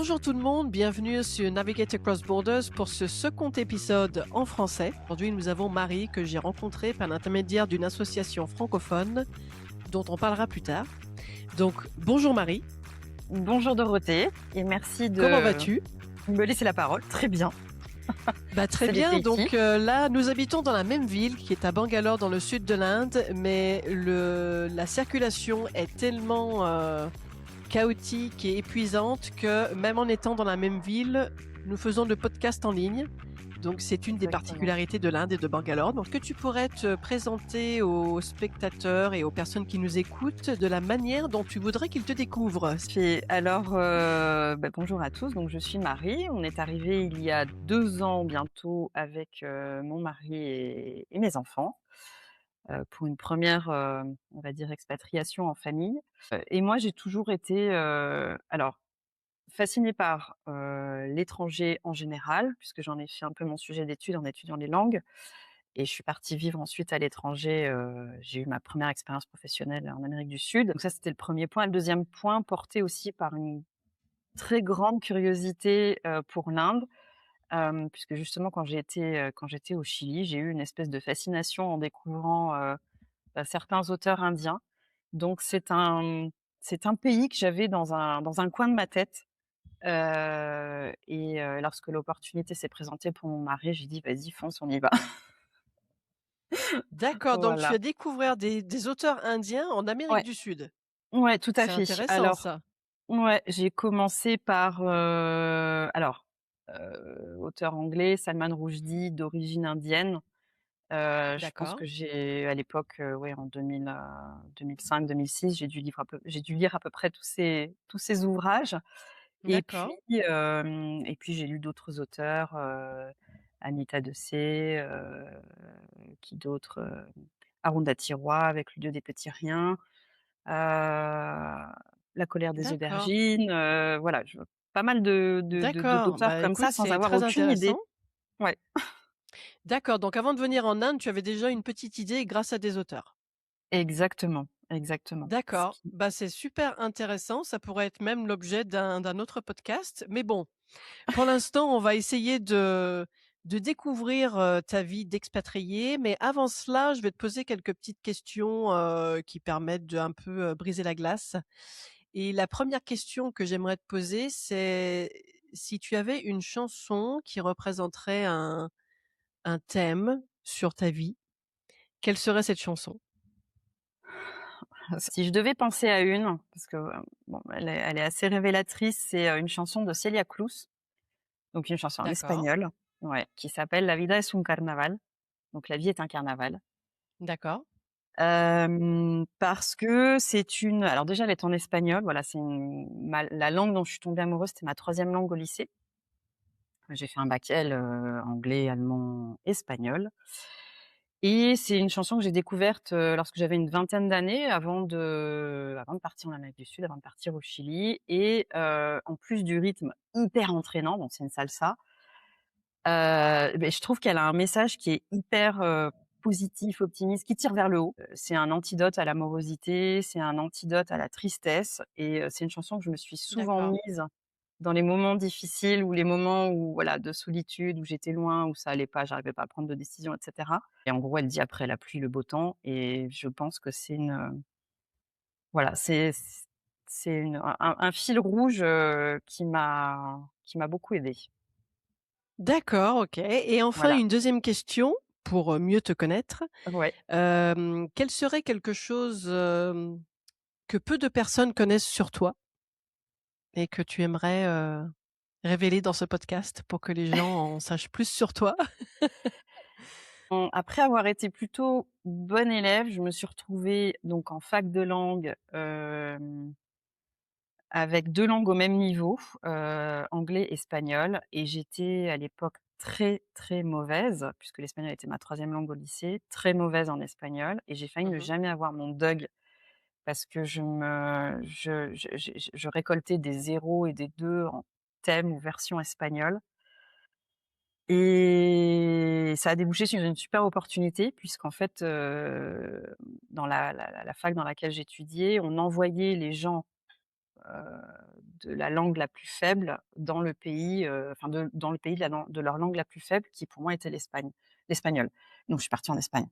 Bonjour tout le monde, bienvenue sur Navigate Across Borders pour ce second épisode en français. Aujourd'hui, nous avons Marie que j'ai rencontrée par l'intermédiaire d'une association francophone dont on parlera plus tard. Donc, bonjour Marie, Bonjour Dorothée et merci comment de vas-tu? me laisser la parole. Très bien, Très c'est bien, l'été ici. donc là, nous habitons dans la même ville qui est à Bangalore dans le sud de l'Inde, mais la circulation est tellement chaotique et épuisante que même en étant dans la même ville, nous faisons le podcast en ligne. Donc c'est une des Exactement. particularités de l'Inde et de Bangalore. Donc que tu pourrais te présenter aux spectateurs et aux personnes qui nous écoutent de la manière dont tu voudrais qu'ils te découvrent. Bonjour à tous. Donc je suis Marie. On est arrivé il y a 2 ans bientôt avec, mon mari et mes enfants, pour une première, on va dire expatriation en famille. Et moi j'ai toujours été, fascinée par, l'étranger en général, puisque j'en ai fait un peu mon sujet d'étude en étudiant les langues. Et je suis partie vivre ensuite à l'étranger, j'ai eu ma première expérience professionnelle en Amérique du Sud. Donc ça, c'était le premier point. Le deuxième point porté aussi par une très grande curiosité, pour l'Inde, puisque justement quand j'étais au Chili, j'ai eu une espèce de fascination en découvrant, certains auteurs indiens. Donc c'est un pays que j'avais dans un coin de ma tête, lorsque l'opportunité s'est présentée pour mon mari, j'ai dit: «Vas-y, fonce, on y va». D'accord, donc tu Voilà. as découvert des auteurs indiens en Amérique Ouais, du Sud. ouais, tout à C'est fait. intéressant Alors ça. ouais, j'ai commencé par, auteur anglais, Salman Rushdie d'origine indienne. Je pense D'accord, que j'ai à l'époque, ouais, en 2005-2006, j'ai dû lire à peu près tous ces ouvrages. d'accord, Et puis j'ai lu d'autres auteurs, Anita Dessay, qui d'autre? Arundhati Roy avec Le Dieu des petits riens. La colère des d'accord, aubergines, voilà, je pas mal d'accord. d'auteurs Bah comme ça écoute, sans c'est avoir très aucune intéressant. idée. Ouais, D'accord, donc avant de venir en Inde, tu avais déjà une petite idée grâce à des auteurs. exactement, exactement. Ce D'accord, qui bah, c'est super intéressant, ça pourrait être même l'objet d'un autre podcast. Mais bon, pour l'instant, on va essayer de découvrir, ta vie d'expatrié. Mais avant cela, je vais te poser quelques petites questions, qui permettent de un peu, briser la glace. Et la première question que j'aimerais te poser, c'est si tu avais une chanson qui représenterait un thème sur ta vie, quelle serait cette chanson? si je devais penser à une, parce que, bon, elle est assez révélatrice, c'est, une chanson de Celia Cruz, donc une chanson en D'accord, espagnol, ouais, qui s'appelle La vida es un carnaval, donc La vie est un carnaval. d'accord, Parce que c'est une alors déjà elle est en espagnol, voilà, c'est une ma la langue dont je suis tombée amoureuse, c'était ma troisième langue au lycée. J'ai fait un bac L, anglais, allemand, espagnol, et c'est une chanson que j'ai découverte, lorsque j'avais une vingtaine d'années avant de partir en Amérique du Sud, avant de partir au Chili. Et en plus du rythme hyper entraînant, bon c'est une salsa, je trouve qu'elle a un message qui est hyper, positif, optimiste, qui tire vers le haut. C'est un antidote à la morosité, c'est un antidote à la tristesse, et c'est une chanson que je me suis souvent d'accord. mise dans les moments difficiles ou les moments où voilà, de solitude, où j'étais loin, où ça allait pas, j'arrivais pas à prendre de décision et cetera. Et en gros, elle dit: «Après la pluie, le beau temps», et je pense que c'est une, voilà, c'est un fil rouge, qui m'a beaucoup aidée. D'accord, OK, et enfin Voilà. une deuxième question pour, mieux te connaître. Ouais. Quel serait quelque chose, que peu de personnes connaissent sur toi et que tu aimerais, révéler dans ce podcast pour que les gens en sachent plus sur toi? Après avoir été plutôt bonne élève, je me suis retrouvée donc en fac de langue, avec 2 langues au même niveau, anglais, espagnol, et j'étais à l'époque très, très mauvaise, puisque l'espagnol était ma troisième langue au lycée, très mauvaise en espagnol, et j'ai failli ne Mmh. jamais avoir mon DUG parce que je récoltais des zéros et des 2 en thème ou version espagnole. Et ça a débouché sur une super opportunité puisqu'en fait, dans la fac dans laquelle j'étudiais, on envoyait les gens de la langue la plus faible dans le pays, enfin dans le pays de leur langue la plus faible qui pour moi était l'espagnol. Donc je suis partie en Espagne.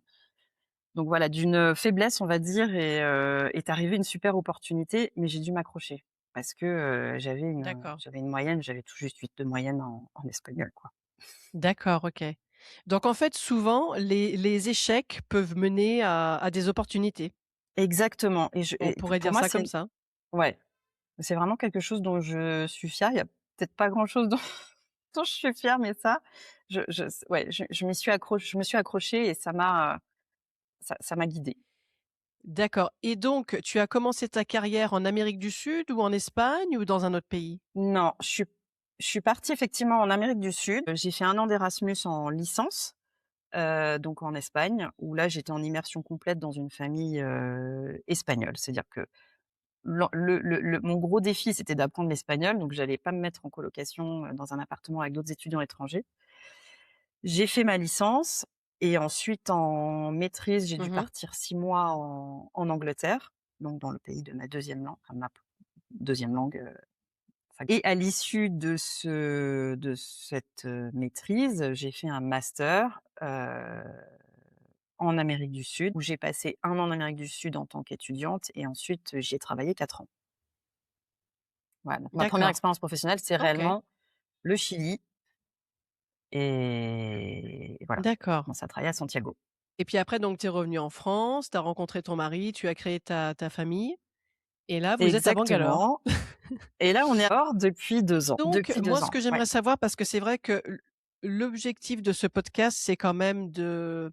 Donc voilà, d'une faiblesse on va dire est arrivée une super opportunité, mais j'ai dû m'accrocher parce que, D'accord. j'avais une moyenne, j'avais tout juste 8 de moyenne en espagnol, quoi. D'accord, OK. Donc en fait, souvent, les échecs peuvent mener à des opportunités. Exactement On et pourrait pour dire moi ça c'est comme ça. ouais, c'est vraiment quelque chose dont je suis fière. Il y a peut-être pas grand-chose dont dont je suis fière, mais ça, ouais, je me suis accrochée et ça m'a guidée. D'accord, et donc tu as commencé ta carrière en Amérique du Sud ou en Espagne ou dans un autre pays? Non, je suis partie effectivement en Amérique du Sud. J'ai fait 1 an d'Erasmus en licence, donc en Espagne, où là, j'étais en immersion complète dans une famille, espagnole. C'est-à-dire que mon gros défi, c'était d'apprendre l'espagnol, donc j'allais pas me mettre en colocation, dans un appartement avec d'autres étudiants étrangers. J'ai fait ma licence et ensuite en maîtrise, j'ai dû Mmh. partir 6 mois en Angleterre, donc dans le pays de ma deuxième langue, enfin ma 2e langue, et à l'issue de cette, maîtrise, j'ai fait un master, en Amérique du Sud, où j'ai passé 1 an en Amérique du Sud en tant qu'étudiante et ensuite, j'y ai travaillé 4 ans. Voilà, donc ma première D'accord, expérience professionnelle, c'est OK, réellement le Chili et voilà, j'ai d'accord, commencé à travailler à Santiago. et puis après donc tu es revenue en France, tu as rencontré ton mari, tu as créé ta famille et là vous êtes à Bangalore. Exactement et là, on est à bord depuis 2 ans. Donc Depuis moi 2 ce ans, que ouais. j'aimerais savoir, parce que c'est vrai que l'objectif de ce podcast, c'est quand même de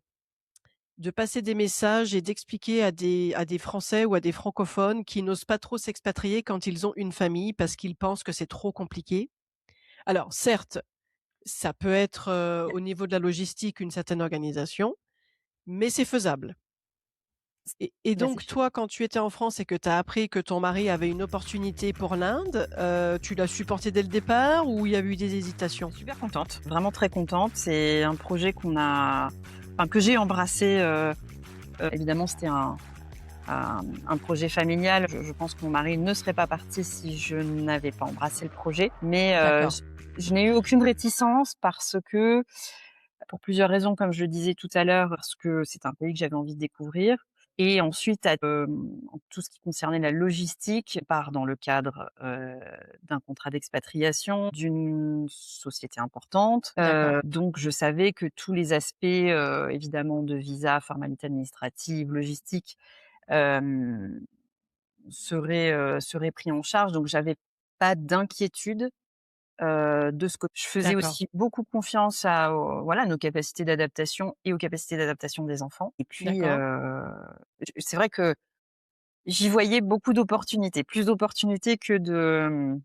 passer des messages et d'expliquer à des Français ou à des francophones qui n'osent pas trop s'expatrier quand ils ont une famille parce qu'ils pensent que c'est trop compliqué. Alors certes, ça peut être, Y a au niveau de la logistique, une certaine organisation, mais c'est faisable. Et bah, c'est donc sûr. toi, quand tu étais en France et que tu as appris que ton mari avait une opportunité pour l'Inde, tu l'as supporté dès le départ ou il y a eu des hésitations? Super contente, vraiment très contente. C'est un projet que j'ai embrassé, évidemment, c'était un projet familial. Je pense que mon mari ne serait pas parti si je n'avais pas embrassé le projet. Mais, D'accord, je n'ai eu aucune réticence parce que pour plusieurs raisons, comme je le disais tout à l'heure, parce que c'est un pays que j'avais envie de découvrir et ensuite en tout ce qui concernait la logistique, part dans le cadre, d'un contrat d'expatriation, d'une société importante, d'accord, donc je savais que tous les aspects, évidemment de visa, formalités administratives, logistiques, hem, seraient pris en charge, donc j'avais pas d'inquiétude. De ce côté, je faisais d'accord, aussi beaucoup confiance à nos capacités d'adaptation et aux capacités d'adaptation des enfants et puis, d'accord. c'est vrai que j'y voyais beaucoup d'opportunités, plus d'opportunités Que de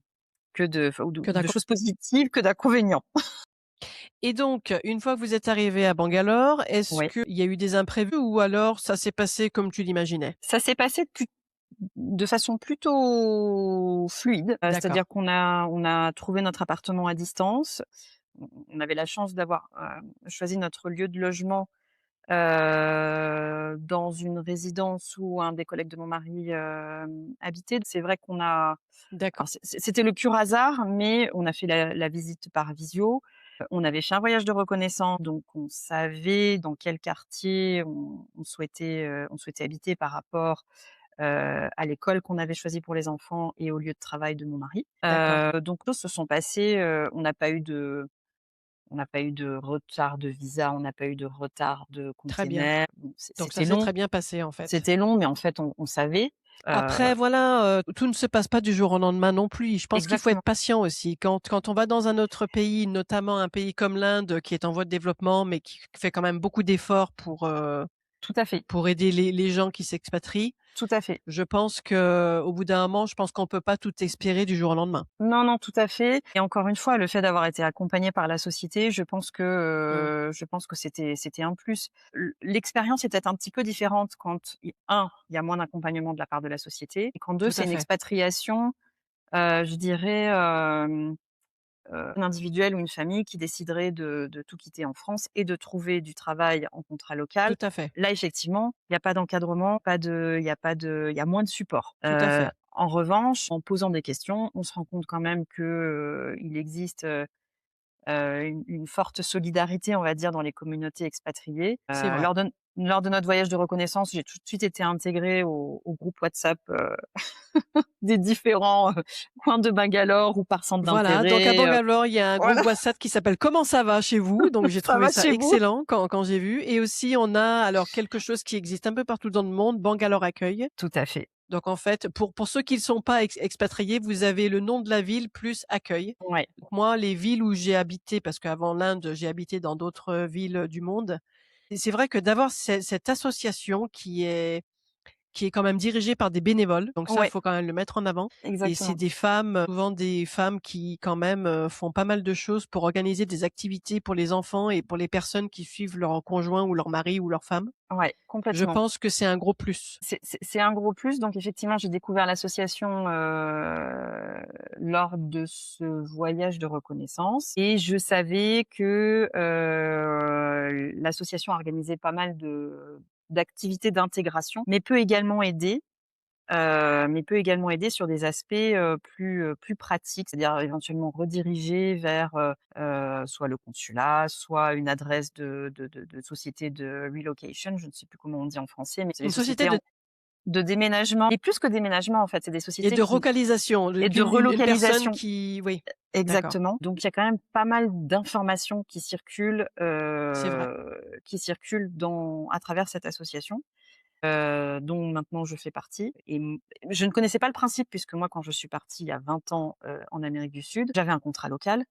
d'accord. choses positives que d'inconvénients. Et donc, une fois que vous êtes arrivés à Bangalore, est-ce Oui, qu'il y a eu des imprévus ou alors ça s'est passé comme tu l'imaginais? ça s'est passé de façon plutôt fluide, D'accord, c'est-à-dire on a trouvé notre appartement à distance. On avait la chance d'avoir, choisi notre lieu de logement dans une résidence où un des collègues de mon mari, habitait. C'est vrai qu'on a alors d'accord, c'était le pur hasard, mais on a fait la visite par visio. On avait fait un voyage de reconnaissance, donc on savait dans quel quartier on souhaitait habiter par rapport, à l'école qu'on avait choisie pour les enfants et au lieu de travail de mon mari. d'accord. Donc choses se sont passées, on n'a pas eu de retard de visa, on n'a pas eu de retard de Très bien. container. Bon, Donc ça s'est très bien passé, en fait. c'était long, mais en fait, on savait. Après voilà, tout ne se passe pas du jour au lendemain non plus. Je pense qu'il faut être Exactement, patient aussi. Quand on va dans un autre pays, notamment un pays comme l'Inde qui est en voie de développement, mais qui fait quand même beaucoup d'efforts tout à fait, pour aider les gens qui s'expatrient, tout à fait. je pense qu'au bout d'un moment, je pense qu'on peut pas tout espérer du jour au lendemain. Non, non, tout à fait et encore une fois, le fait d'avoir été accompagnée par la société, Mmh, je pense que c'était un plus. L'expérience est peut-être un petit peu différente quand il y a moins d'accompagnement de la part de la société et quand 2 tout c'est à une fait, expatriation, je dirais, un individuel ou une famille qui déciderait de tout quitter en France et de trouver du travail en contrat local. tout à fait, Là, effectivement, il y a pas d'encadrement, pas de il y a moins de support. tout à fait. En revanche, en posant des questions, on se rend compte quand même que, il existe, une forte solidarité, on va dire, dans les communautés expatriées. C'est vrai. Lors de notre voyage de reconnaissance, j'ai tout de suite été intégrée au groupe WhatsApp, des différents, coins de Bangalore ou par centre Voilà, donc à d'intérêt, Bangalore, il y a un groupe voilà, WhatsApp qui s'appelle «Comment ça va chez vous?» donc j'ai ça trouvé va ça chez vous? excellent quand j'ai vu et aussi on a alors quelque chose qui existe un peu partout dans le monde, Bangalore Accueil. Tout à fait. Donc en fait, pour ceux qui ne sont pas expatriés, vous avez le nom de la ville plus accueil. Ouais, Donc moi, les villes où j'ai habité, parce qu'avant l'Inde, j'ai habité dans d'autres villes du monde et c'est vrai que d'avoir cette association qui est quand même dirigée par des bénévoles, donc ça, il ouais, faut quand même le mettre en avant et c'est exactement. des femmes, souvent des femmes qui quand même, font pas mal de choses pour organiser des activités pour les enfants et pour les personnes qui suivent leur conjoint ou leur mari ou leur femme. Ouais, Je complètement. pense que c'est un gros plus. C'est un gros plus, donc effectivement, j'ai découvert l'association, lors de ce voyage de reconnaissance et je savais que, l'association organisait pas mal d'activités d'intégration, mais peut également aider sur des aspects, plus pratiques, c'est-à-dire éventuellement rediriger vers, soit le consulat, soit une adresse de société de relocation, je ne sais plus comment on dit en français, mais c'est les Une société sociétés de déménagement et plus que déménagement, en fait, c'est des et sociétés de qui relocalisation, et de une personne relocalisation. qui oui, d'accord, Exactement. Donc il y a quand même pas mal d'informations c'est vrai. qui circulent à travers cette association, dont maintenant je fais partie et je ne connaissais pas le principe puisque moi, quand je suis partie il y a 20 ans, en Amérique du Sud, j'avais un contrat local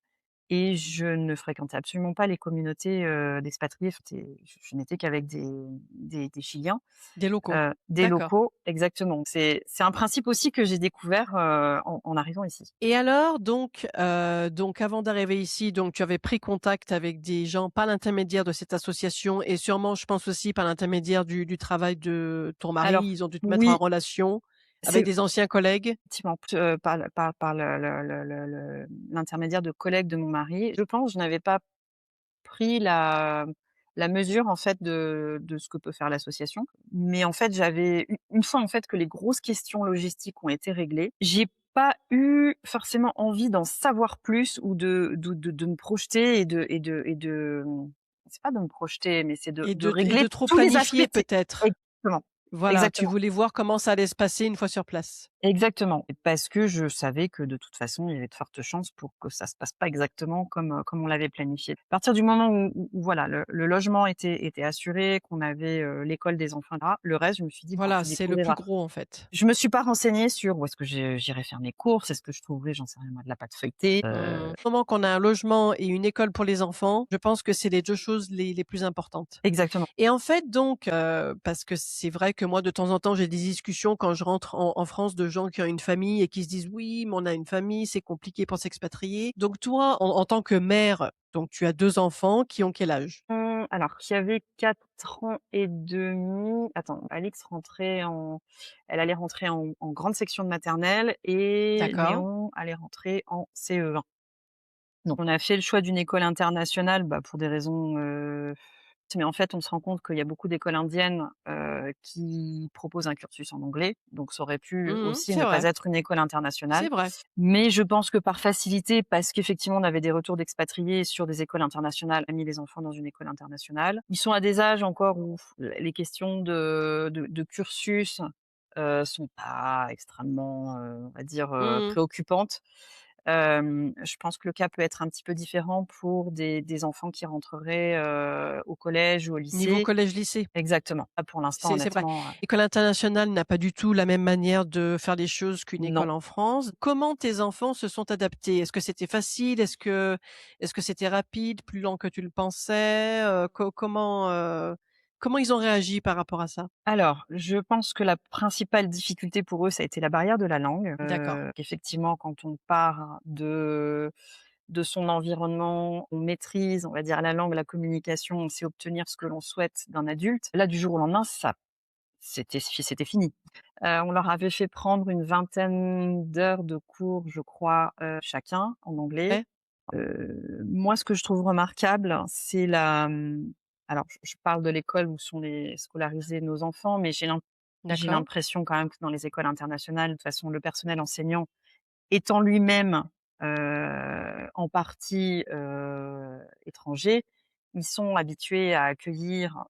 et je ne fréquentais absolument pas les communautés, d'expatriés. Enfin, je n'étais qu'avec des Chiliens. Des locaux. Des D'accord. locaux, exactement. C'est un principe aussi que j'ai découvert, en arrivant ici. Et alors donc avant d'arriver ici, donc tu avais pris contact avec des gens par l'intermédiaire de cette association et sûrement, je pense aussi par l'intermédiaire du travail de ton mari, Alors ils ont dû te mettre en oui, relation avec c'est des anciens collègues? effectivement par l'intermédiaire de collègues de mon mari. Je pense, je n'avais pas pris la mesure, en fait, de ce que peut faire l'association. Mais en fait, j'avais une fois, en fait, que les grosses questions logistiques ont été réglées, j'ai pas eu forcément envie d'en savoir plus ou de me projeter c'est pas de me projeter, mais c'est de Et régler de trop tous les aspects planifier peut-être? exactement, Voilà, tu exactement. voulais voir comment ça allait se passer une fois sur place. Exactement, parce que je savais que de toute façon, il y avait de fortes chances pour que ça se passe pas exactement comme on l'avait planifié. À partir du moment où voilà, le logement était assuré, qu'on avait, l'école des enfants là, le reste, je me suis dit: «Bon, Voilà, tu c'est le plus découvriras». gros en fait. Je me suis pas renseignée sur où est-ce que j'irais faire mes courses, est-ce que je trouverais, j'en sais rien moi, de la pâte feuilletée, Mmh. Du moment qu'on a un logement et une école pour les enfants, je pense que c'est les 2 choses les plus importantes. exactement. Et en fait donc, parce que c'est vrai que moi de temps en temps j'ai des discussions quand je rentre en France de gens qui ont une famille et qui se disent: «Oui, mais on a une famille, c'est compliqué pour s'expatrier». Donc toi, en tant que mère, donc tu as 2 enfants qui ont quel âge? Alors qui avait 4 ans et demi. Attends, elle allait rentrer en grande section de maternelle et D'accord. Léon allait rentrer en CE1. Donc on a fait le choix d'une école internationale, bah, pour des raisons, mais en fait, on se rend compte qu'il y a beaucoup d'écoles indiennes, qui proposent un cursus en anglais, donc ça aurait pu Mmh. aussi C'est ne pas vrai, être une école internationale. c'est vrai. Mais je pense que par facilité, parce qu'effectivement on avait des retours d'expatriés sur des écoles internationales, on a mis les enfants dans une école internationale. Ils sont à des âges encore où les questions de cursus, sont pas extrêmement, on va dire, Mmh. préoccupantes. Je pense que le cas peut être un petit peu différent pour des enfants qui rentreraient, au collège ou au Niveau lycée. collège-lycée. Exactement. Pas pour l'instant C'est vrai. honnêtement, L'école internationale n'a pas du tout la même manière de faire les choses qu'une non. école en France. Comment tes enfants se sont adaptés? Est-ce que c'était facile? Est-ce que c'était rapide, plus lent que tu le pensais? Comment ils ont réagi par rapport à ça? Alors, je pense que la principale difficulté pour eux, ça a été la barrière de la langue. D'accord. Qu'effectivement, quand on part de son environnement, on maîtrise, on va dire, la langue, la communication, on sait obtenir ce que l'on souhaite d'un adulte. Là, du jour au lendemain, c'était fini. On leur avait fait prendre une vingtaine d'heures de cours, je crois, chacun en anglais. Ouais, Moi, ce que je trouve remarquable, alors je parle de l'école où sont les scolarisés nos enfants, mais j'ai J'ai D'accord. l'impression quand même que dans les écoles internationales, de toute façon, le personnel enseignant étant lui-même, en partie, étranger, ils sont habitués à accueillir,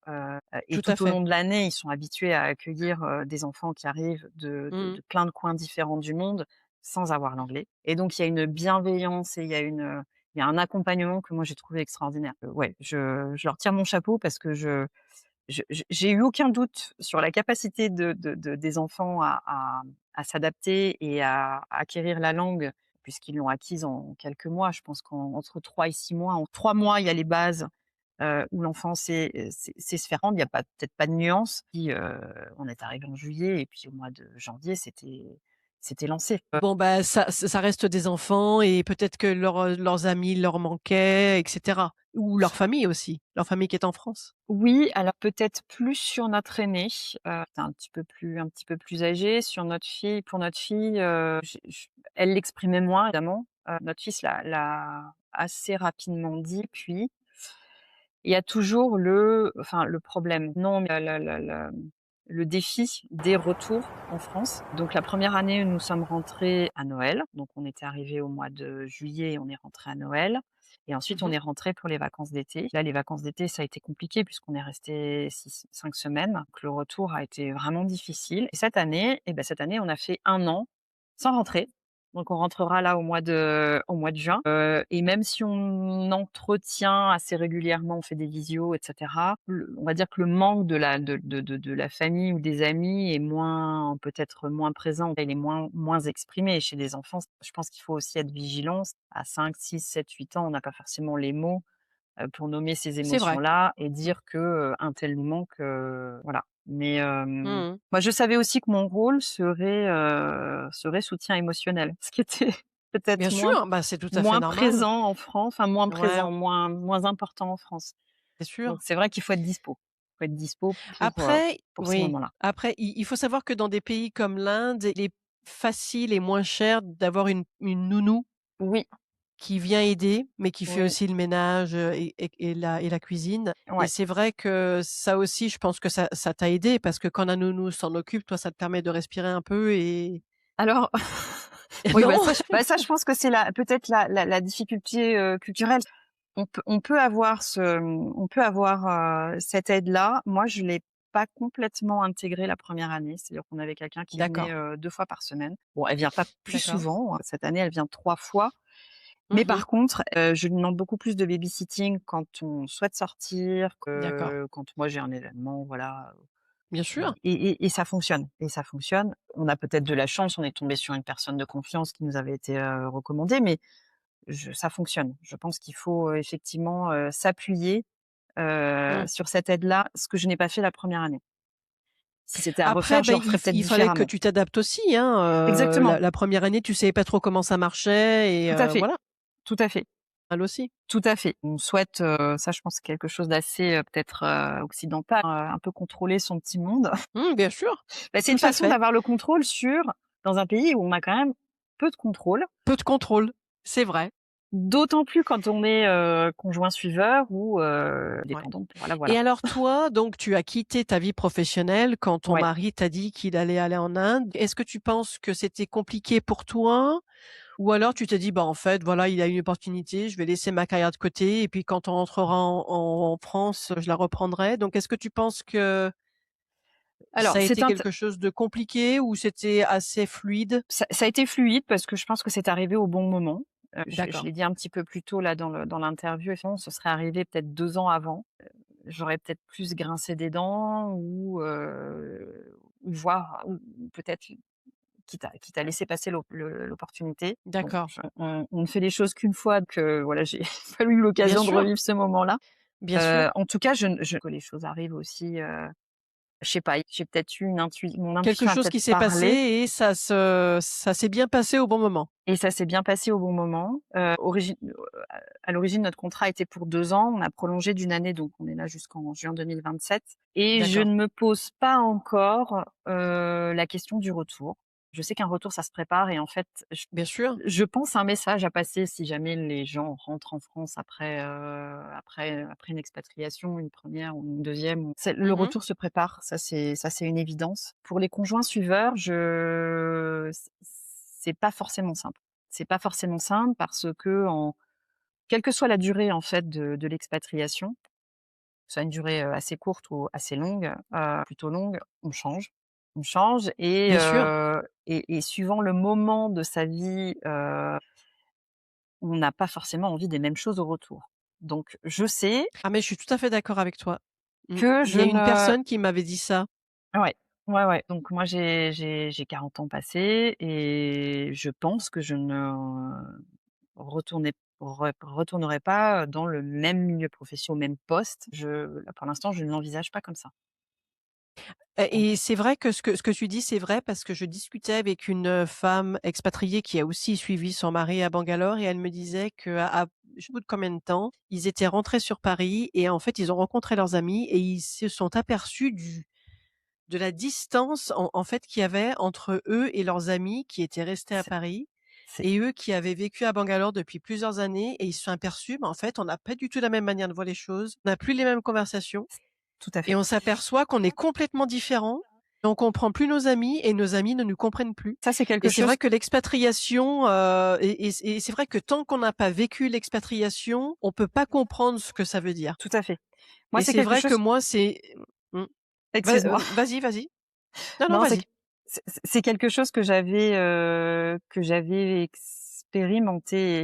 et Tout à tout au fait. long de l'année, ils sont habitués à accueillir, des enfants qui arrivent de de Mmh. de plein de coins différents du monde, sans avoir l'anglais et donc il y a une bienveillance et il y a un accompagnement que moi j'ai trouvé extraordinaire. Ouais, je leur tire mon chapeau parce que j'ai eu aucun doute sur la capacité des enfants à s'adapter et à acquérir la langue, puisqu'ils l'ont acquise en quelques mois. Je pense qu'entre 3 et 6 mois, en 3 mois, il y a les bases, où l'enfant sait se faire rendre. Il y a pas peut-être pas de nuance. Puis, on est arrivé en juillet et puis au mois de janvier, c'était lancé. Bon, bah, ça reste des enfants et peut-être que leurs amis leur manquaient et cetera. Ou leur famille aussi, leur famille qui est en France. Oui, alors peut-être plus sur notre aîné, un petit peu plus âgé. Sur notre fille pour notre fille, j elle l'exprimait moins évidemment. Notre fils l'a assez rapidement dit. Puis, il y a toujours le problème, non, mais le défi des retours en France. Donc la première année, nous sommes rentrés à Noël, donc on était arrivés au mois de juillet et on est rentrés à Noël et ensuite on Mmh. est rentrés pour les vacances d'été. Là, les vacances d'été, ça a été compliqué puisqu'on est resté 6-5 semaines, donc le retour a été vraiment difficile et cette année, on a fait 1 an sans rentrer. Donc on rentrera là au mois de juin, et même si on entretient assez régulièrement, on fait des visios et cetera, on va dire que le manque de la famille ou des amis est moins peut-être moins présent, il est moins exprimé. Chez les enfants, je pense qu'il faut aussi être vigilant. À 5, 6, 7, 8 ans, on n'a pas forcément les mots, pour nommer ces C'est vrai. émotions-là et Mmh. dire que, un tel nous manque, voilà. Mais, Mmh. moi je savais aussi que mon rôle serait soutien émotionnel, ce qui était Bien peut-être sûr, bah, c'est tout à fait moins normal. présent en France, enfin moins Ouais, présent, moins important en France. c'est sûr. Donc c'est vrai qu'il faut être dispo. Il faut être dispo Après pour ces oui, moments-là. après il faut savoir que dans des pays comme l'Inde, il est facile et moins cher d'avoir une nounou Oui, qui vient aider, mais qui fait oui, aussi le ménage, et la cuisine et ouais. c'est vrai que ça aussi, je pense que ça t'a aidé parce que quand la nounou s'en occupe, toi, ça te permet de respirer un peu et Alors oui, non? ça je pense que c'est peut-être la difficulté, culturelle. On peut avoir, cette aide-là. Moi, je l'ai pas complètement intégrée la première année. C'est-à-dire qu'on avait quelqu'un qui venait, D'accord, 2 fois par semaine. Bon, elle vient pas plus d'accord. souvent, hein. Cette année, elle vient 3 fois. Mais Mmh. par contre, je lui demande beaucoup plus de babysitting quand on souhaite sortir, D'accord. que quand moi j'ai un événement, voilà, Bien sûr. et ça fonctionne et ça fonctionne. On a peut-être de la chance, on est tombé sur une personne de confiance qui nous avait été, recommandée, mais ça fonctionne. Je pense qu'il faut, effectivement, s'appuyer, Mmh. sur cette aide-là, ce que je n'ai pas fait la première année. Si c'était à Après, refaire, je ben, le referais peut-être il fallait que différemment. tu t'adaptes aussi, hein, Exactement, la 1re année, tu savais pas trop comment ça marchait et tout à fait, voilà, tout à fait, elle aussi. tout à fait. On souhaite, ça je pense quelque chose d'assez, peut-être, occidental, un peu contrôler son petit monde. Mmh, bien sûr, Bah, c'est tout une à façon fait. d'avoir le contrôle dans un pays où on a quand même peu de contrôle, Peu de contrôle, c'est vrai, d'autant plus quand on est, conjoint suiveur ou, ouais. dépendant. Voilà, Et voilà. alors toi, donc tu as quitté ta vie professionnelle quand ton Ouais. mari t'a dit qu'il allait aller en Inde. Est-ce que tu penses que c'était compliqué pour toi? Ou alors tu t'es dit: «Bah, en fait, voilà, il a une opportunité, je vais laisser ma carrière de côté et puis quand on rentrera en France, je la reprendrai». Donc est-ce que tu penses que Alors ça a c'est été int quelque chose de compliqué ou c'était assez fluide? ça a été fluide parce que je pense que c'est arrivé au bon moment. Je D'accord, l'ai dit un petit peu plus tôt là dans l'interview, effectivement, ce serait arrivé peut-être 2 ans avant. J'aurais peut-être plus grincé des dents ou voir ou peut-être quitte à laisser passer l'opportunité. Bon, d'accord, on ne fait les choses qu'une fois, donc voilà, j'ai pas eu bien l'occasion de sûr, revivre ce moment-là. bien sûr. En tout cas, je que les choses arrivent aussi, je sais pas, j'ai peut-être eu mon Quelque intuition a chose peut-être qui s'est passé parlé et ça s'est bien passé au bon moment? et ça s'est bien passé au bon moment. À l'origine, notre contrat était pour 2 ans. On a prolongé d'1 année, donc on est là jusqu'en juin 2027 et je D'accord, ne me pose pas encore, la question du retour. Je sais qu'un retour, ça se prépare et en fait, Bien sûr. je pense un message à passer si jamais les gens rentrent en France après une expatriation, une première ou une deuxième. C'est le Mmh. retour se prépare, ça c'est une évidence. Pour les conjoints suiveurs, je c'est pas forcément simple. C'est pas forcément simple parce que quelle que soit la durée en fait de l'expatriation, que ce soit une durée, assez courte ou assez longue, plutôt longue, on change. On change Bien sûr. et suivant le moment de sa vie, on n'a pas forcément envie des mêmes choses au retour. Donc je sais Ah mais je suis tout à fait d'accord avec toi. Mmh. que Il y je a une ne personne qui m'avait dit ça. ouais, ouais, ouais, donc moi j'ai 40 ans passés et je pense que je ne retournai retournerai pas dans le même milieu professionnel, au même poste. Là, pour l'instant, je ne l'envisage pas comme ça. Donc Et c'est vrai que ce que tu dis, c'est vrai parce que je discutais avec une, femme expatriée qui a aussi suivi son mari à Bangalore et elle me disait qu'à je sais plus de combien de temps, ils étaient rentrés sur Paris et en fait, ils ont rencontré leurs amis et ils se sont aperçus de la distance en fait qu'il y avait entre eux et leurs amis qui étaient restés à c'est Paris c'est et eux qui avaient vécu à Bangalore depuis plusieurs années et ils se sont aperçus, en fait, on n'a pas du tout la même manière de voir les choses, on n'a plus les mêmes conversations tout à et fait. on s'aperçoit qu'on est complètement différents et on comprend plus nos amis et nos amis ne nous comprennent plus Ça, c'est et quelque c'est chose vrai que l'expatriation, et c'est vrai que tant qu'on n'a pas vécu l'expatriation, on peut pas comprendre ce que ça veut dire tout à fait. Moi, et c'est c'est quelque vrai que chose moi, c'est mmh, excuse-moi. vas-y, vas-y. Non, non, Non, vas-y. c'est quelque chose que j'avais expérimenté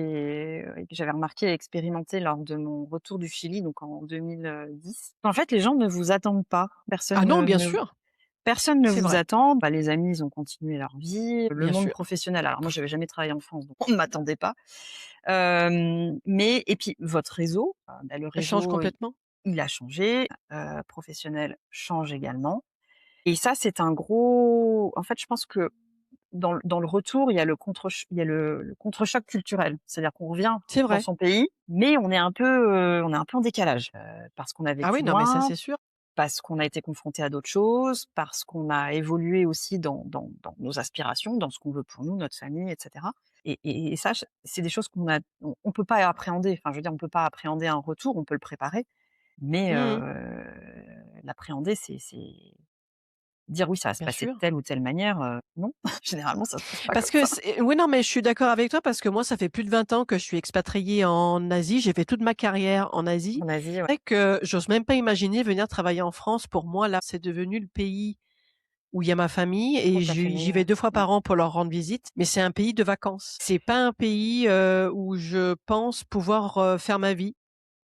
et que j'avais remarqué et expérimenté lors de mon retour du Chili, donc en 2010. En fait, les gens ne vous attendent pas. Ah non, bien sûr, Personne ne c'est vous vrai, attend. Bah, les amis, ils ont continué leur vie. Le bien monde sûr. professionnel, alors moi, j'avais jamais travaillé en France, donc on ne m'attendait pas. Mais et puis votre réseau, bah, le Elle change réseau, complètement. il a changé, professionnel change également et ça, c'est un gros en fait, je pense que dans le retour, il y a le contre-choc culturel. C'est-à-dire qu'on revient C'est dans vrai. son pays, mais on est un peu en décalage, parce qu'on a Ah oui, vécu non, mais ça, loin, c'est sûr. parce qu'on a été confronté à d'autres choses, parce qu'on a évolué aussi dans nos aspirations, dans ce qu'on veut pour nous, notre famille, et cetera. Et ça, c'est des choses on peut pas appréhender. Enfin, je veux dire, on peut pas appréhender un retour, on peut le préparer, mais Mmh mh. l'appréhender, c'est dire: «Oui, ça va se Bien passer de sûr. telle ou telle manière», non, généralement, ça se passe pas Parce comme que ça. c'est oui, non, mais je suis d'accord avec toi parce que moi, ça fait plus de 20 ans que je suis expatriée en Asie. J'ai fait toute ma carrière en Asie. En Asie, ouais, C'est vrai que j'ose même pas imaginer venir travailler en France. Pour moi, là, c'est devenu le pays où il y a ma famille où et ta j'y famille, vais 2 fois mmh, par an pour leur rendre visite, mais c'est un pays de vacances. C'est pas un pays, où je pense pouvoir, faire ma vie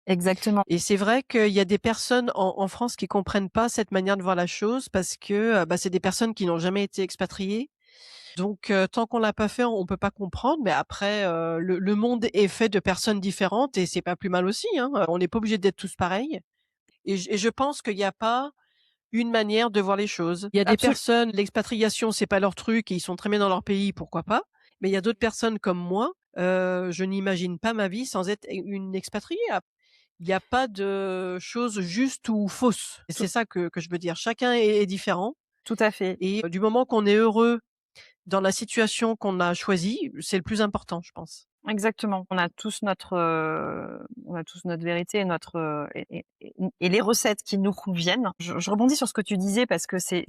exactement, et c'est vrai qu'il y a des personnes en France qui comprennent pas cette manière de voir la chose parce que, bah, c'est des personnes qui n'ont jamais été expatriées. Donc tant qu'on l'a pas fait, on peut pas comprendre, mais après, le monde est fait de personnes différentes et c'est pas plus mal aussi, hein. On n'est pas obligés d'être tous pareils et je pense qu'il y a pas une manière de voir les choses. Il y a des absolu personnes, l'expatriation, c'est pas leur truc et ils sont très bien dans leur pays, pourquoi pas? Mais il y a d'autres personnes comme moi, je n'imagine pas ma vie sans être une expatriée. Il y a pas de choses justes ou fausses. Et c'est tout ça que je veux dire. Chacun est différent tout à fait. et du moment qu'on est heureux dans la situation qu'on a choisie, c'est le plus important, je pense. Exactement. On a tous notre vérité et et les recettes qui nous conviennent. Je rebondis sur ce que tu disais parce que c'est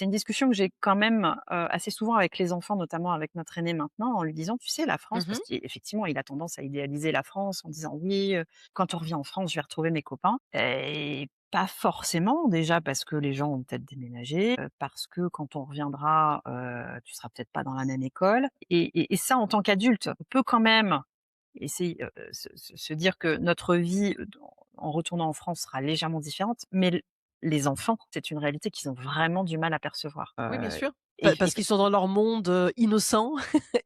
une discussion que j'ai quand même, assez souvent avec les enfants, notamment avec notre aîné maintenant, en lui disant: «Tu sais, la France», Mmh parce mh. qu'effectivement, il a tendance à idéaliser la France en disant: «Oui, quand on revient en France, je vais retrouver mes copains» et pas forcément. Déjà parce que les gens ont peut-être déménagé, parce que quand on reviendra, tu seras peut-être pas dans la même école et ça en tant qu'adulte, on peut quand même essayer, se dire que notre vie, en retournant en France sera légèrement différente, mais les enfants, c'est une réalité qu'ils ont vraiment du mal à percevoir, Oui, bien sûr. et Parce qu'ils sont dans leur monde, innocent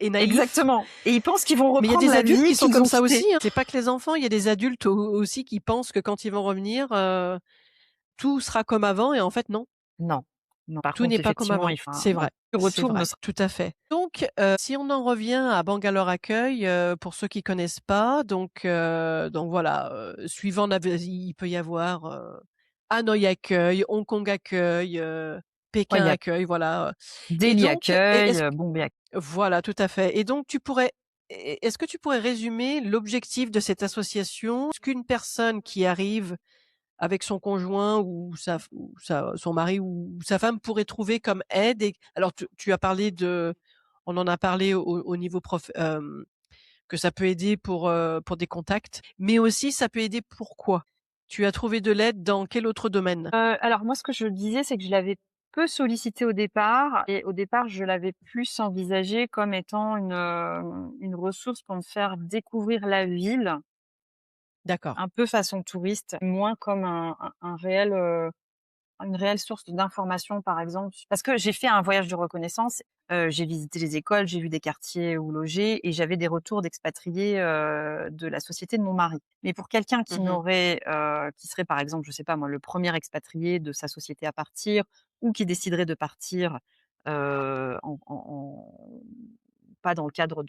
et naïf. exactement et ils pensent qu'ils vont Mais il y a reprendre des la adultes vie qui sont qu'ils comme ont ça quittée. aussi, hein. C'est pas que les enfants, il y a des adultes aussi qui pensent que quand ils vont revenir, tout sera comme avant et en fait non, Non, non, par tout n'est contre pas comme effectivement, avant. il faut C'est non, vrai, le c'est retour ne vrai, sera tout à fait. Donc si on en revient à Bangalore Accueil, pour ceux qui connaissent pas, donc voilà, suivant la il peut y avoir, Hanoï Accueil, Hong Kong Accueil, Pékin Ouais, accueille, voilà, et Delhi donc accueil, Bombay accueil. voilà, tout à fait, et donc est-ce que tu pourrais résumer l'objectif de cette association? Est-ce qu'une personne qui arrive avec son conjoint ou son mari ou sa femme pourrait trouver comme aide? Et alors tu as parlé de on en a parlé au niveau que ça peut aider pour des contacts, mais aussi ça peut aider pourquoi? Tu as trouvé de l'aide dans quel autre domaine? Alors moi, ce que je disais, c'est que je l'avais peu sollicité au départ et au départ, je l'avais plus envisagé comme étant une ressource pour me faire découvrir la ville, D'accord. un peu façon touriste, moins comme un réel, une réelle source d'information, par exemple. Parce que j'ai fait un voyage de reconnaissance, j'ai visité les écoles, j'ai vu des quartiers où loger et j'avais des retours d'expatriés, de la société de mon mari. Mais pour quelqu'un qui Mmh. n'aurait, qui serait, par exemple, je sais pas moi, le premier expatrié de sa société à partir ou qui déciderait de partir, en pas dans le cadre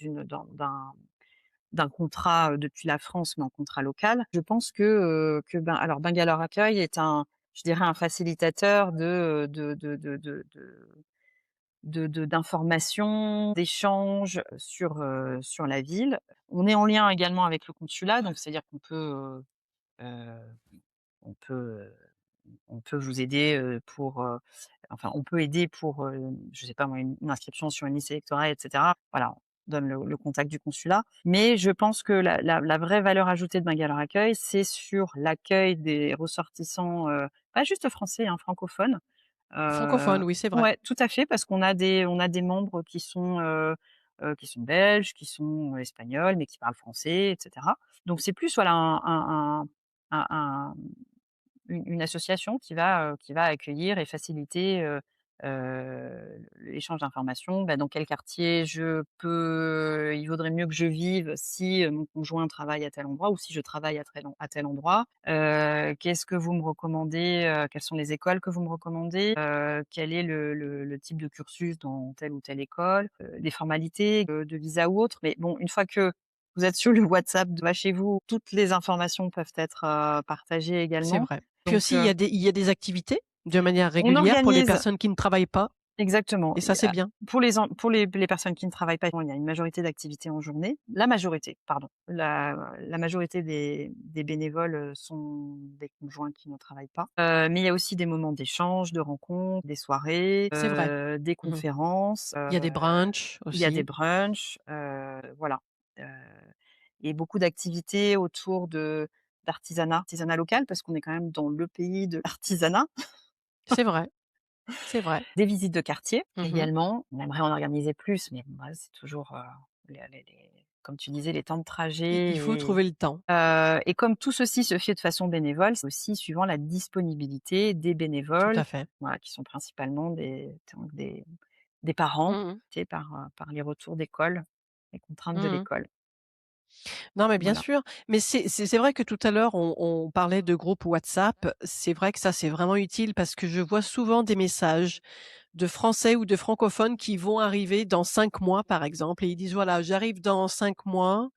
d'un contrat, depuis la France, mais en contrat local. Je pense que ben, alors Bangalore Accueil est je dirais un facilitateur d'informations, d'échanges sur la ville. On est en lien également avec le consulat, donc c'est-à-dire qu'on peut, heu, on peut, on peut vous aider, enfin, on peut aider pour, je sais pas moi, une inscription sur une liste électorale et cetera. Voilà, on donne le contact du consulat. Mais je pense que la vraie valeur ajoutée de Bangalore Accueil, c'est sur l'accueil des ressortissants, pas juste français, hein, francophones. Francophone, oui, c'est vrai. Ouais, tout à fait, parce qu'on a des membres qui sont belges, qui sont espagnols, mais qui parlent français et cetera. Donc c'est plus, voilà, un une association qui va accueillir et faciliter, l'échange d'informations. Bah, dans quel quartier il vaudrait mieux que je vive si, mon conjoint travaille à tel endroit ou si je travaille à tel endroit. Qu'est-ce que vous me recommandez? Quelles sont les écoles que vous me recommandez? Quel est le type de cursus dans telle ou telle école? Les formalités, de visa ou autre. Mais bon, une fois que vous êtes sur le WhatsApp de chez vous, toutes les informations peuvent être, partagées C'est également. vrai. Puis Donc aussi, il y a des activités de manière on régulière pour les organise personnes qui ne travaillent pas, exactement. et ça, c'est bien. Pour les personnes qui ne travaillent pas, il y a une majorité d'activités en journée. La majorité, pardon. La majorité des bénévoles, sont des conjoints qui ne travaillent pas. Mais il y a aussi des moments d'échange, de rencontres, des soirées, C'est vrai. des Mmh. conférences, Il y a des brunchs il y a des aussi. brunchs, voilà. Heu et beaucoup d'activités autour d'artisanat local parce qu'on est quand même dans le pays de l'artisanat. C'est vrai, c'est vrai. Des visites de quartier Mmh. également. On aimerait en organiser plus, mais bon, voilà, c'est toujours, comme tu disais, les temps de Il trajet faut trouver le temps. et comme tout ceci se fait de façon bénévole, c'est aussi suivant la disponibilité des Tout bénévoles, à fait. voilà, qui sont principalement des parents, Mmh mh. tu sais, par les retours d'école, les contraintes de Mmh. l'école. Non, mais bien Voilà. sûr. Mais c'est vrai que tout à l'heure, on parlait de groupe WhatsApp. C'est vrai que ça, c'est vraiment utile parce que je vois souvent des messages de Français ou de francophones qui vont arriver dans 5 mois, par exemple, et ils disent: «Voilà, j'arrive dans 5 mois»,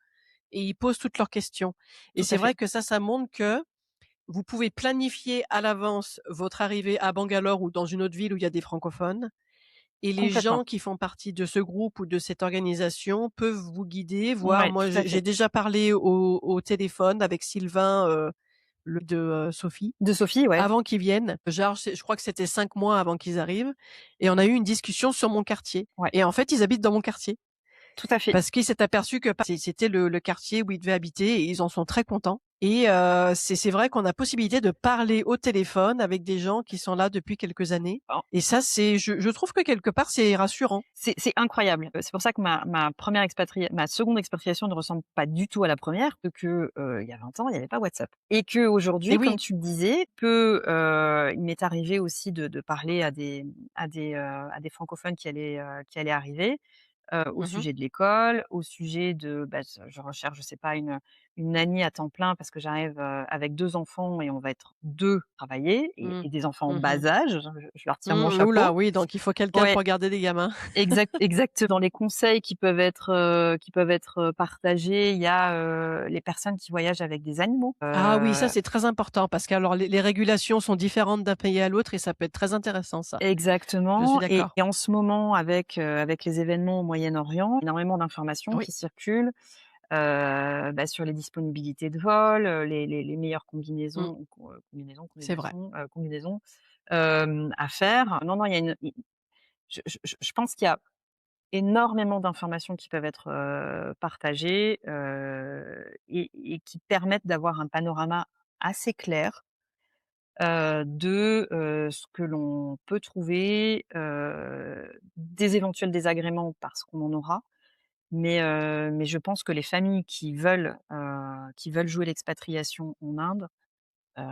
et ils posent toutes leurs questions, et Tout c'est à vrai fait. que ça montre que vous pouvez planifier à l'avance votre arrivée à Bangalore ou dans une autre ville où il y a des francophones, et les Complètement. gens qui font partie de ce groupe ou de cette organisation peuvent vous guider, voir. Ouais, Moi, tout à j'ai fait. déjà parlé au téléphone avec Sylvain, le de, Sophie, De Sophie, ouais. avant qu'ils viennent. Genre, je crois que c'était 5 mois avant qu'ils arrivent, et on a eu une discussion sur mon quartier, Ouais, et en fait, ils habitent dans mon quartier. tout à fait. Parce qu'il s'est aperçu que c'était le quartier où ils devaient habiter, et ils en sont très contents, et c'est vrai qu'on a possibilité de parler au téléphone avec des gens qui sont là depuis quelques années, et ça, je trouve que quelque part, c'est rassurant. C'est incroyable. C'est pour ça que ma seconde expatriation ne ressemble pas du tout à la première, il y a 20 ans, il n'y avait pas WhatsApp et Et qu'aujourd'hui, comme oui, tu le disais, il m'est arrivé aussi de parler à des francophones qui allaient arriver. au Mmh. sujet de l'école, au sujet de, bah, je recherche, je sais pas, une nanny à temps plein parce que j'arrive, avec 2 enfants et on va être 2 travailler Mmh. et des enfants en Mmh. bas âge, je leur tire mon Mmh, ouh là, chapeau. oui, donc il faut quelqu'un Ouais. pour garder les gamins. Exact. Dans les conseils qui peuvent être partagés, il y a, les personnes qui voyagent avec des animaux. Ah oui, ça, c'est très important parce qu'alors les régulations sont différentes d'un pays à l'autre et ça peut être très intéressant ça. Je suis Exactement et d'accord. en ce moment avec les événements au Moyen-Orient, énormément d'informations Oui, qui circulent, bah, sur les disponibilités de vol, les meilleures mmh, c'est vrai. combinaisons, à faire. Non, non, il y a une i je pense qu'il y a énormément d'informations qui peuvent être, partagées, et qui permettent d'avoir un panorama assez clair, ce que l'on peut trouver, des éventuels désagréments parce qu'on en aura, mais je pense que les familles qui veulent jouer l'expatriation en Inde, heu,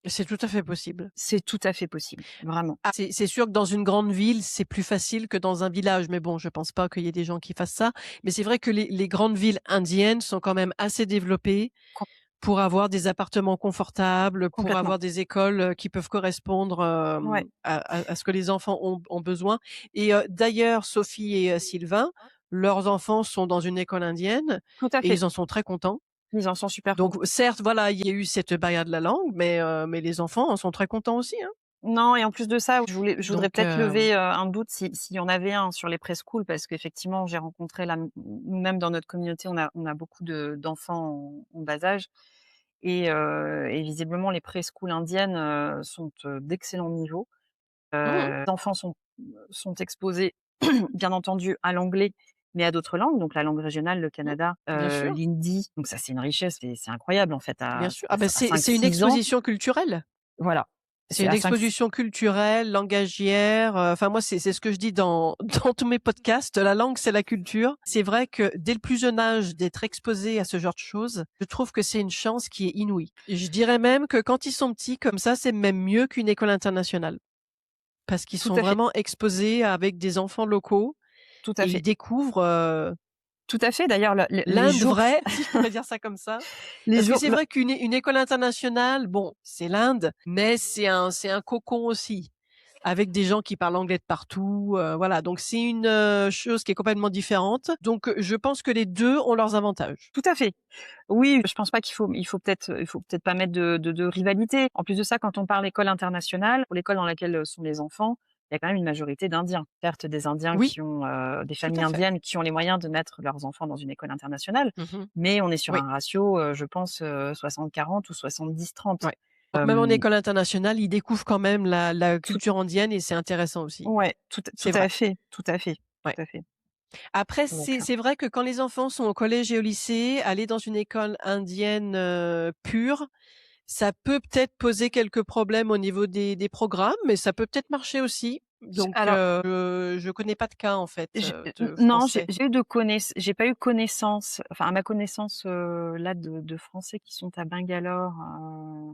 C'est tout à fait possible. c'est tout à fait possible, vraiment. Ah, c'est sûr que dans une grande ville, c'est plus facile que dans un village, mais bon, je pense pas qu'il y ait des gens qui fassent ça. Mais c'est vrai que les grandes villes indiennes sont quand même assez développées Com pour avoir des appartements confortables, pour Complètement. avoir des écoles, qui peuvent correspondre, Ouais, à ce que les enfants ont besoin et d'ailleurs, Sophie et Sylvain, leurs enfants sont dans une école indienne tout à et fait. ils en sont très contents. Ils en sont super Donc contents. certes, voilà, il y a eu cette barrière de la langue, mais les enfants en sont très contents aussi, hein. Non et en plus de ça, je voudrais Donc peut-être lever, un doute s'il y en avait un sur les preschool parce qu'effectivement j'ai rencontré là, nous-mêmes dans notre communauté, on a beaucoup d'enfants en bas âge et visiblement les preschool indiennes, sont, d'excellent niveau. mmh Les enfants sont exposés bien entendu à l'anglais, mais à d'autres langues, donc la langue régionale, le mh, kannada, bien sûr, l'hindi, donc ça c'est une richesse, c'est incroyable en fait bien à sûr. Ah à ben à c'est une 5-6 ans, exposition culturelle. voilà. C'est C'est une à 5 exposition culturelle, langagière, enfin moi c'est ce que je dis dans dans tous mes podcasts, la langue c'est la culture. C'est vrai que dès le plus jeune âge d'être exposé à ce genre de choses, je trouve que c'est une chance qui est inouïe. Et je dirais même que quand ils sont petits comme ça, c'est même mieux qu'une école internationale. Parce qu'ils tout sont à fait, vraiment exposés avec des enfants locaux tout à et ils fait. découvrent, Tout à fait, d'ailleurs, le les l'Inde jours vraie, si je pourrais dire ça comme ça. les Parce que jours c'est le vrai qu'une école internationale, bon, c'est l'Inde, mais c'est un cocon aussi, avec des gens qui parlent anglais de partout, voilà. Donc c'est une, chose qui est complètement différente. Donc, je pense que les 2 ont leurs avantages. tout à fait. Oui, je pense pas il faut peut-être pas mettre de rivalité. En plus de ça, quand on parle école internationale, pour l'école dans laquelle, sont les enfants, il y a quand même une majorité d'Indiens. Certes, des Indiens Oui, qui ont, des tout familles à fait. indiennes qui ont les moyens de mettre leurs enfants dans une école internationale, Mmh. mais on est sur Oui, un ratio, je pense, 60-40 ou 70-30. ouais. Donc même en Hem, école internationale, ils découvrent quand même la tout culture indienne et c'est intéressant aussi. Ouais, tout C'est à vrai, fait, tout à fait, ouais. tout à fait. Après, Donc c'est vrai que quand les enfants sont au collège et au lycée, aller dans une école indienne, pure, ça peut peut-être poser quelques problèmes au niveau des programmes, mais ça peut peut-être marcher aussi. Donc, alors je connais pas de cas en fait, J de non, j'ai Français. j'ai eu de connaiss j'ai pas eu connaissance, enfin à ma connaissance, là de Français qui sont à Bangalore,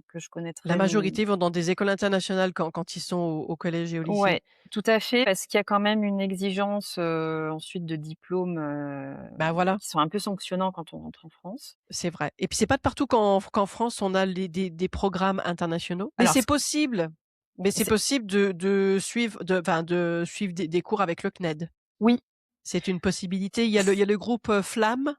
que je La connaîtrais majorité vont dans des écoles internationales quand ils sont au collège et au lycée. ouais, tout à fait, parce qu'il y a quand même une exigence, ensuite de diplômes, Bah, voilà, qui sont un peu sanctionnants quand on rentre en France. c'est vrai et puis c'est pas de partout qu'en France on a les des programmes internationaux, mais Alors c'est c possible. Mais c'est c'est possible de suivre des cours avec le CNED. oui, C'est une possibilité. Il y a le groupe, FLAM,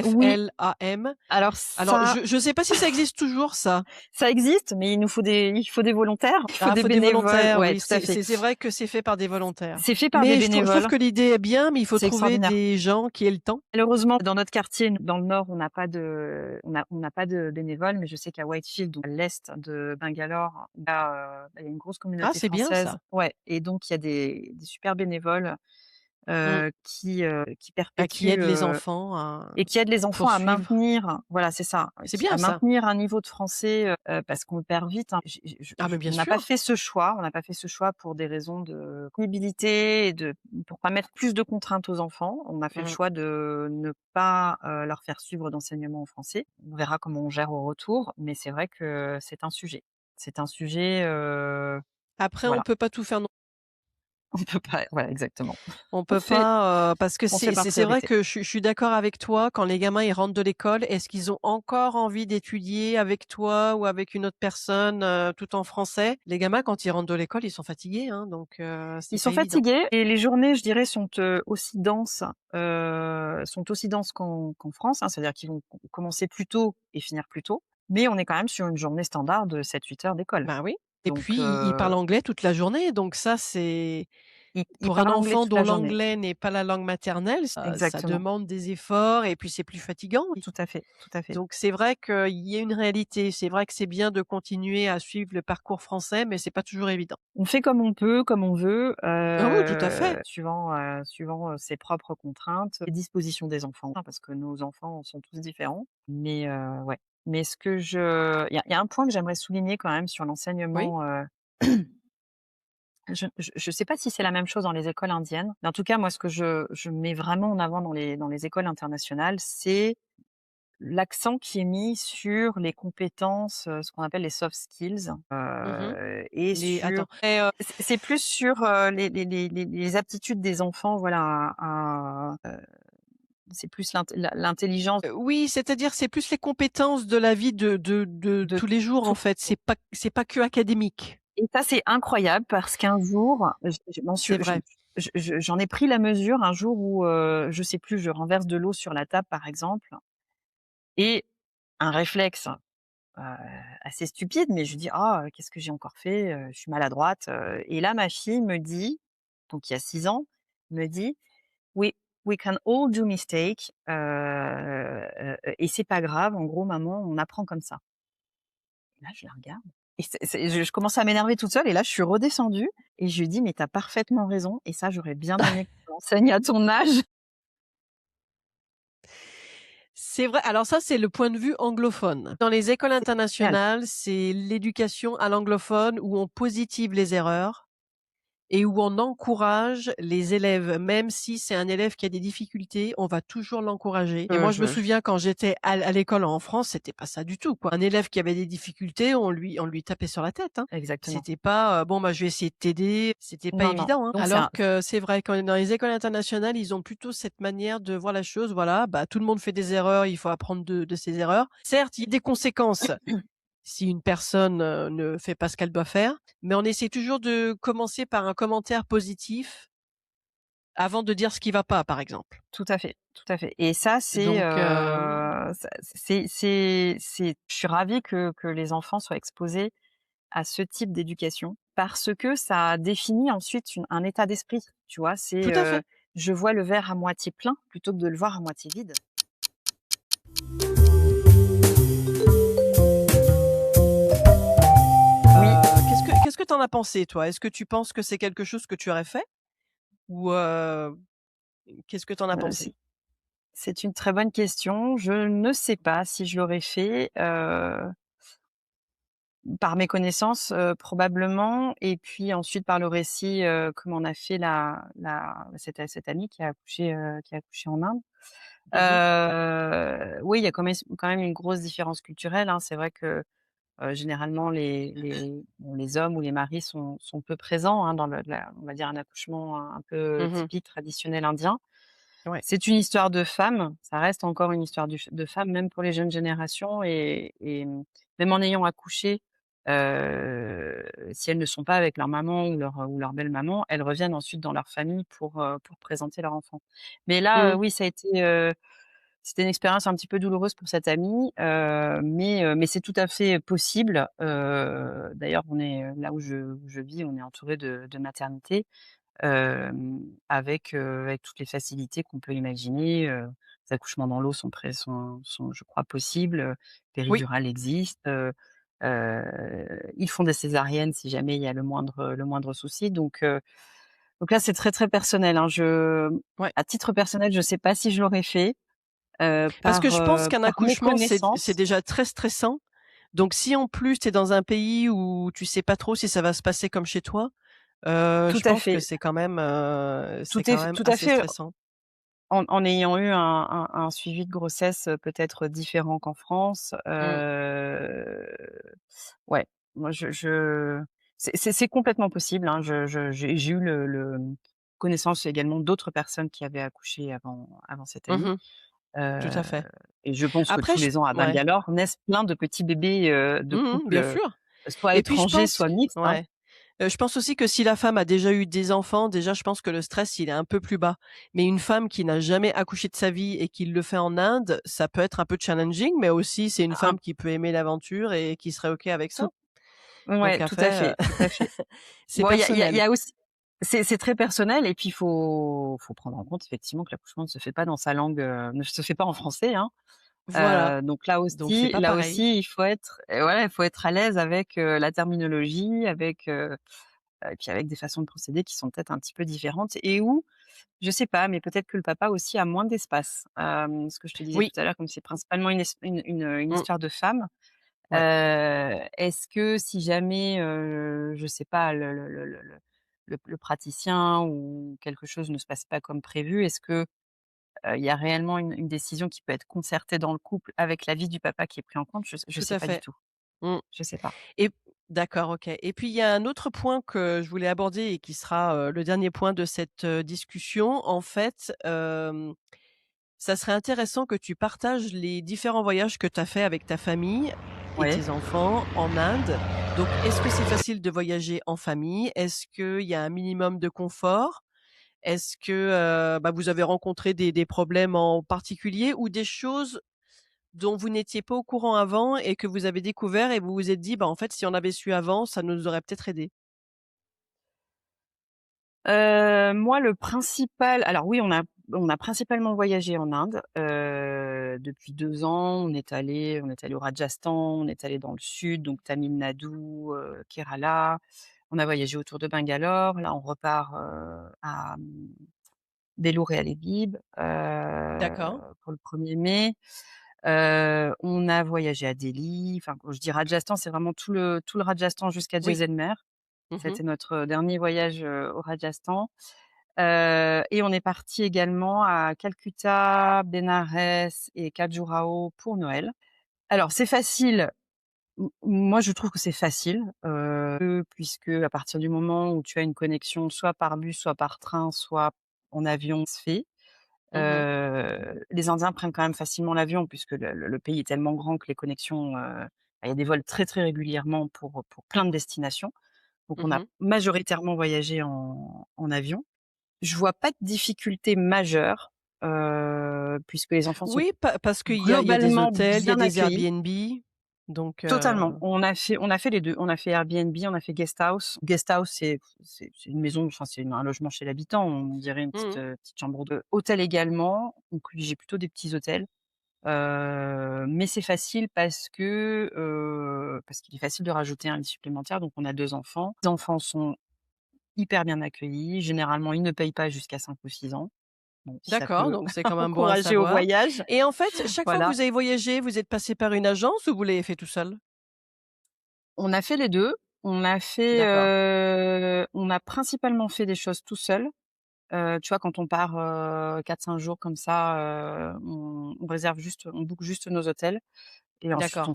oui, FLAM. alors Alors ça je sais pas si ça existe toujours ça. ça existe, mais il faut des volontaires, il faut Ah, des faut des bénévoles, volontaires, ouais, oui, tout à fait. c'est vrai que c'est fait par des volontaires. C'est fait par des Mais je trouve bénévoles, que l'idée est bien, mais il faut c'est trouver extraordinaire. des gens qui aient le temps. Malheureusement, dans notre quartier, dans le nord, on n'a pas de bénévoles, mais je sais qu'à Whitefield, donc à l'est de Bangalore, il y a une grosse Ah, communauté c'est bien française. ça. Ouais et donc il y a des super bénévoles, Mmh. qui Bah, qui perpétuent, aide les enfants à et qui aident les enfants à poursuivre. maintenir voilà, c'est ça, C'est bien à ça. maintenir un niveau de français, parce qu'on perd vite, hein. Ah, mais bien On n'a pas sûr. fait ce choix, pour des raisons de pénibilité et pour pas mettre plus de contraintes aux enfants. On a fait le Mmh. choix de ne pas, leur faire suivre d'enseignement en français. On verra comment on gère au retour, mais c'est vrai que c'est un sujet. C'est un sujet, Après on voilà. peut pas tout faire non On peut pas voilà, exactement. On On peut fait pas, parce que on fait par c'est vrai priorité. que je suis d'accord avec toi, quand les gamins, ils rentrent de l'école, est-ce qu'ils ont encore envie d'étudier avec toi ou avec une autre personne, tout en français? Les gamins, quand ils rentrent de l'école, ils sont fatigués, hein, donc Ils c'est pas sont évident. fatigués et les journées, je dirais, sont aussi denses qu'en France, hein. C'est-à-dire qu'ils vont commencer plus tôt et finir plus tôt, mais on est quand même sur une journée standard de 7-8 heures d'école. Bah oui, et Donc puis ils parlent anglais toute la journée, donc ça, c'est ils pour un parlent anglais enfant toute dont la journée. l'anglais n'est pas la langue maternelle, ça Exactement. demande des efforts et puis c'est plus fatigant. Tout à fait, tout à fait. Donc c'est vrai qu'il y a une réalité. C'est vrai que c'est bien de continuer à suivre le parcours français, mais c'est pas toujours évident. On fait comme on peut, comme on veut, Ah oui, tout à fait. suivant ses propres contraintes, les dispositions des enfants, hein, parce que nos enfants sont tous différents. Mais ouais. Mais ce que je il y a un point que j'aimerais souligner quand même sur Oui. l'enseignement, je sais pas si c'est la même chose dans les écoles indiennes, mais en tout cas, moi, ce que je mets vraiment en avant dans les écoles internationales, c'est l'accent qui est mis sur les compétences, ce qu'on appelle les soft skills, Mmh. et Les sur attends et c'est plus sur, les aptitudes des enfants, voilà, c'est plus l'intelligence oui, c'est-à-dire, c'est plus les compétences de la vie de de tous les jours, tous en les fait. jours. C'est pas que académique. Et ça, c'est incroyable parce qu'un jour, je m'en suis C'est vrai. j'en ai pris la mesure un jour où, je sais plus, je renverse de l'eau sur la table, par exemple, et un réflexe, heu, assez stupide, mais je dis: «Ah, qu'est-ce que j'ai encore fait? Je suis maladroite», et là, ma fille me dit, donc il y a 6 ans, me dit: «We we can all do mistake, et c'est pas grave, en gros maman, on apprend comme ça». Et là, je la regarde et c'est je commençais à m'énerver toute seule et là, je suis redescendue et je lui dis: «Mais tu as parfaitement raison et ça, j'aurais bien aimé qu'on l'enseigne à ton âge». C'est vrai, alors ça, c'est le point de vue anglophone. Dans les écoles C'est génial. internationales, c'est l'éducation à l'anglophone où on positive les erreurs. Et où on encourage les élèves, même si c'est un élève qui a des difficultés, on va toujours l'encourager. Et moi, je me Je souviens quand j'étais à l'école en France, c'était pas ça du tout, quoi. Un élève qui avait des difficultés, on lui tapait sur la tête, hein. exactement. C'était pas, «Bon, bah, je vais essayer de t'aider», c'était pas Non, non. évident, hein. Donc c'est un Alors que c'est vrai, quand dans les écoles internationales, ils ont plutôt cette manière de voir la chose, voilà, bah, tout le monde fait des erreurs, il faut apprendre de ses erreurs. Certes, il y a des conséquences si une personne, ne fait pas ce qu'elle doit faire. Mais on essaie toujours de commencer par un commentaire positif avant de dire ce qui va pas, par exemple. tout à fait, tout à fait et ça, Donc c'est je suis ravie que les enfants soient exposés à ce type d'éducation parce que ça définit ensuite un état d'esprit, tu vois? tout à fait. Je vois le verre à moitié plein plutôt que de le voir à moitié vide. Oui, Qu'est-ce que tu en as pensé, toi? Est-ce que tu penses que c'est quelque chose que tu aurais fait? Ou qu'est-ce que tu en as heu, pensé? c'est c'est une très bonne question. Je ne sais pas si je l'aurais fait, par mes connaissances, probablement et puis ensuite par le récit, que m'en a fait cette amie qui a accouché en Inde. Mmh. Oui, il y a quand même une grosse différence culturelle, hein. C'est vrai que, généralement les hommes ou les maris sont peu présents, hein, dans on va dire un accouchement un peu Mmh. typique traditionnel indien. Ouais. C'est une histoire de femme, ça reste encore une histoire de femme, même pour les jeunes générations même en ayant accouché, si elles ne sont pas avec leur maman ou leur belle-maman, elles reviennent ensuite dans leur famille pour présenter leur enfant. Mais là, Mmh. oui, c'était une expérience un petit peu douloureuse pour cette amie, mais c'est tout à fait possible. D'ailleurs, là où je vis, on est entouré de maternités. Avec toutes les facilités qu'on peut imaginer, les accouchements dans l'eau sont je crois possibles, Oui, péridurale existe, ils font des césariennes si jamais il y a le moindre souci donc là c'est très, très personnel, hein. ouais. À titre personnel, je sais pas si je l'aurais fait, Parce que je pense qu'un par accouchement, c'est méconnaissance. déjà très stressant. Donc si en plus tu es dans un pays où tu sais pas trop si ça va se passer comme chez toi, Tout je à pense que fait, c'est quand même tout à assez fait. stressant. En ayant eu un suivi de grossesse, peut-être différent qu'en France, Mmh. ouais, moi C'est complètement possible, hein. J'ai eu connaissance également d'autres personnes qui avaient accouché avant cette amie, Mmh. Tout à heu fait. et je pense que Après tous je les ans à ouais. Bangalore naissent plein de petits bébés, de couples, Bien sûr. soit Et puis je étrangers, pense soit mixtes, hein. ouais. Je pense aussi que si la femme a déjà eu des enfants, déjà je pense que le stress, il est un peu plus bas. Mais une femme qui n'a jamais accouché de sa vie et qui le fait en Inde, ça peut être un peu challenging, mais aussi c'est une Un femme qui peut aimer l'aventure et qui serait OK avec ça. tout Ouais, Donc tout à après, fait, tout à fait. c'est Bon, il y personnel. a aussi c'est très personnel et puis il faut prendre en compte effectivement que l'accouchement ne se fait pas dans sa langue, ne se fait pas en français, hein. Voilà, Donc donc c'est pas là pareil. aussi, il faut être voilà, il faut être à l'aise avec, la terminologie, avec, et puis avec des façons de procéder qui sont peut-être un petit peu différentes et où, je sais pas, mais peut-être que le papa aussi a moins d'espace. Ce que je te disais tout Oui, à l'heure, comme c'est principalement une mmh, histoire de femmes, ouais, est-ce que si jamais, je sais pas, le praticien ou quelque chose ne se passe pas comme prévu, est-ce que, il y a réellement une décision qui peut être concertée dans le couple avec l'avis du papa qui est pris en compte? Je tout sais à pas du fait. tout. Mmh. Je sais pas. Et d'accord, OK. Et puis il y a un autre point que je voulais aborder et qui sera, le dernier point de cette, discussion. En fait, ça serait intéressant que tu partages les différents voyages que tu as fait avec ta famille et Ouais. tes enfants en Inde. Donc est-ce que c'est facile de voyager en famille? Est-ce qu'il y a un minimum de confort? Est-ce que, bah, vous avez rencontré des problèmes en particulier ou des choses dont vous n'étiez pas au courant avant et que vous avez découvert et vous vous êtes dit: «Bah, en fait, si on avait su avant, ça nous aurait peut-être aidés»? Moi, le principal alors oui, on a principalement voyagé en Inde, depuis 2 ans. On est allé au Rajasthan, on est allé dans le sud, donc Tamil Nadu, Kerala. On a voyagé autour de Bangalore. Là, on repart, à, Vellore et Halebiib, D'accord. pour le 1er mai. On a voyagé à Delhi, enfin, quand je dis Rajasthan, c'est vraiment tout le Rajasthan jusqu'à Oui. Jaisalmer. Mmh. C'était notre dernier voyage, au Rajasthan. Et on est partis également à Calcutta, Bénarès et Khajuraho pour Noël. Alors c'est facile, moi je trouve que c'est facile, puisque à partir du moment où tu as une connexion soit par bus, soit par train, soit en avion, ça se fait. Mmh. Les Indiens prennent quand même facilement l'avion puisque le pays est tellement grand que les connexions, il y a des vols très, très régulièrement pour plein de destinations. Donc on a Mmh. majoritairement voyagé en avion. Je vois pas de difficulté majeure, puisque les enfants sont Oui, parce qu'il y a des globalement hôtels, il y a bien des accueillis. Airbnb, donc Totalement. On a fait les 2. On a fait Airbnb, on a fait guest house. Guest house, c'est une maison, enfin, un logement chez l'habitant, on dirait une petite, mmh. petite chambre de hôtel également, on privilégie plutôt des petits hôtels, mais c'est facile parce qu'il est facile de rajouter un lit supplémentaire, donc on a 2 enfants. Les enfants sont hyper bien accueillis. Généralement, ils ne payent pas jusqu'à 5 ou 6 ans. Bon, si ça D'accord, peut donc c'est quand même bon à encourager au savoir. voyage, Et en fait, chaque fois que voilà. vous avez voyagé, vous êtes passé par une agence ou vous l'avez fait tout seul? On a fait les 2. D'accord, On a principalement fait des choses tout seul. Tu vois, quand on part, 4-5 jours comme ça, on réserve juste on book juste nos hôtels et ensuite d'accord. on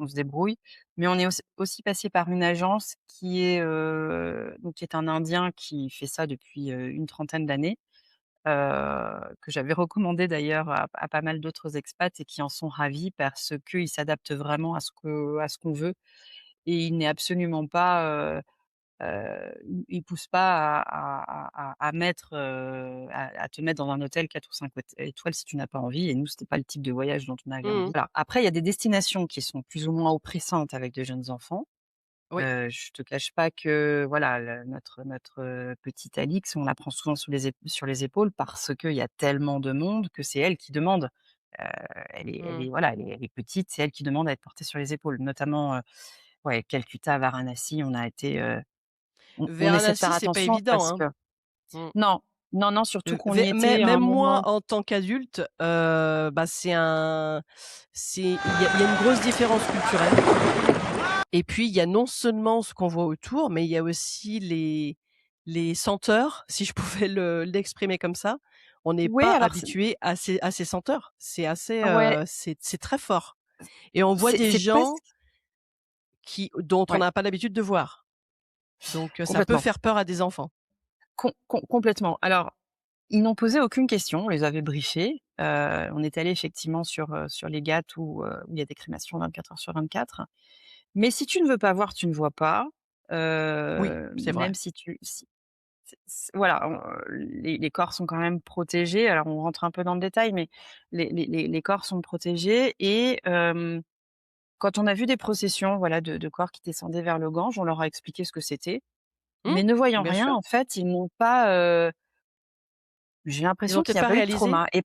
se débrouille. Mais on est aussi passé par une agence qui est un Indien qui fait ça depuis, une trentaine d'années, que j'avais recommandé d'ailleurs à pas mal d'autres expats et qui en sont ravis parce qu'il s'adapte vraiment à ce qu'on veut et il n'est absolument pas, il pousse pas à te mettre dans un hôtel 4 ou 5 étoiles si tu n'as pas envie et nous, c'était pas le type de voyage dont on avait Mmh. envie. Voilà. Après, il y a des destinations qui sont plus ou moins oppressantes avec de jeunes enfants. Oui, Je te cache pas que voilà, notre petite Alix, on la prend souvent sur les épaules parce qu'il y a tellement de monde que c'est elle qui demande. Heu, elle est mmh. voilà, elle est petite, c'est elle qui demande à être portée sur les épaules. Notamment, ouais, Calcutta, Varanasi, on a été, on essaie de faire Varanasi, c'est pas attention évident, parce hein. que Mmh. non, non, non, surtout qu'on y Vé mê était à un Même moi, moment. en tant qu'adulte, bah, il y a une grosse différence culturelle et puis il y a non seulement ce qu'on voit autour, mais il y a aussi les senteurs, si je pouvais l'exprimer comme ça. On n'est Ouais, pas alors habitué à ces senteurs. C'est assez, ouais, c'est très fort et on voit des c'est pas gens dont on ouais. n'a pas l'habitude de voir. Donc ça peut Complètement, faire peur à des enfants. complètement. Alors, ils n'ont posé aucune question, on les avait briefés. On est allé effectivement sur les GAT où il y a des crémations 24 heures sur 24. Mais si tu ne veux pas voir, tu ne vois pas. Oui, c'est vrai. Même si tu si voilà, les corps sont quand même protégés. Alors on rentre un peu dans le détail, mais les corps sont protégés et quand on a vu des processions, voilà, de corps qui descendaient vers le Gange, on leur a expliqué ce que c'était. Mmh, Mais ne voyant bien rien, sûr. en fait, ils n'ont pas, j'ai Ils ont l'impression qu'il peut-être n'y a pas pas eu de réalisé? trauma et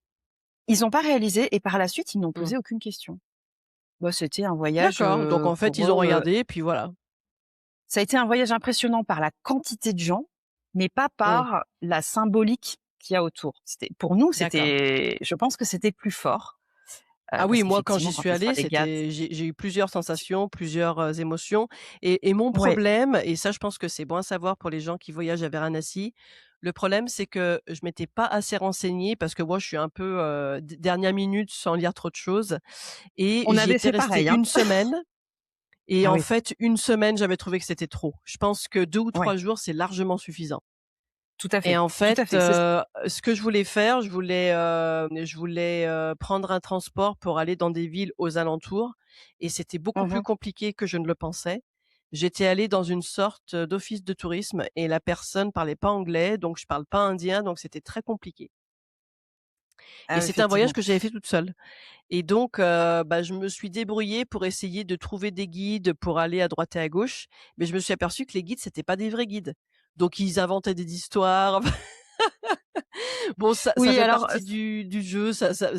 ils n'ont pas réalisé et par la suite, ils n'ont Mmh. posé aucune question. Bah, c'était un voyage, D'accord, donc en fait, pour ils ont eux, regardé et puis voilà. ça a été un voyage impressionnant par la quantité de gens, mais pas Mmh, par la symbolique qu'il y a autour. C'était pour nous, d'accord. je pense que c'était plus fort, Ah parce oui, moi quand j'y qu'effectivement, quand suis tu es sur allée, les Ghats, j'ai eu plusieurs tu sensations, plusieurs, émotions et mon ouais, problème et ça je pense que c'est bon à savoir pour les gens qui voyagent à Varanasi, le problème c'est que je m'étais pas assez renseignée parce que moi je suis un peu, dernière minute sans lire trop de choses et on j'y avait étais fait restée pareil, hein. une semaine et Ah en oui, fait une semaine j'avais trouvé que c'était trop. Je pense que 2 ou ouais, 3 jours, c'est largement suffisant. Et en tout fait, à fait, c'est ça. ce que je voulais faire, je voulais prendre un transport pour aller dans des villes aux alentours et c'était beaucoup Mmh plus mh. compliqué que je ne le pensais. J'étais allée dans une sorte, d'office de tourisme et la personne parlait pas anglais, donc je parle pas indien, donc c'était très compliqué et Ah oui, c'était un voyage effectivement. que j'avais fait toute seule et donc bah, je me suis débrouillée pour essayer de trouver des guides pour aller à droite et à gauche, mais je me suis aperçue que les guides, c'était pas des vrais guides. Donc ils inventaient des histoires. Bon, ça Oui, fait alors, partie du jeu, ça ça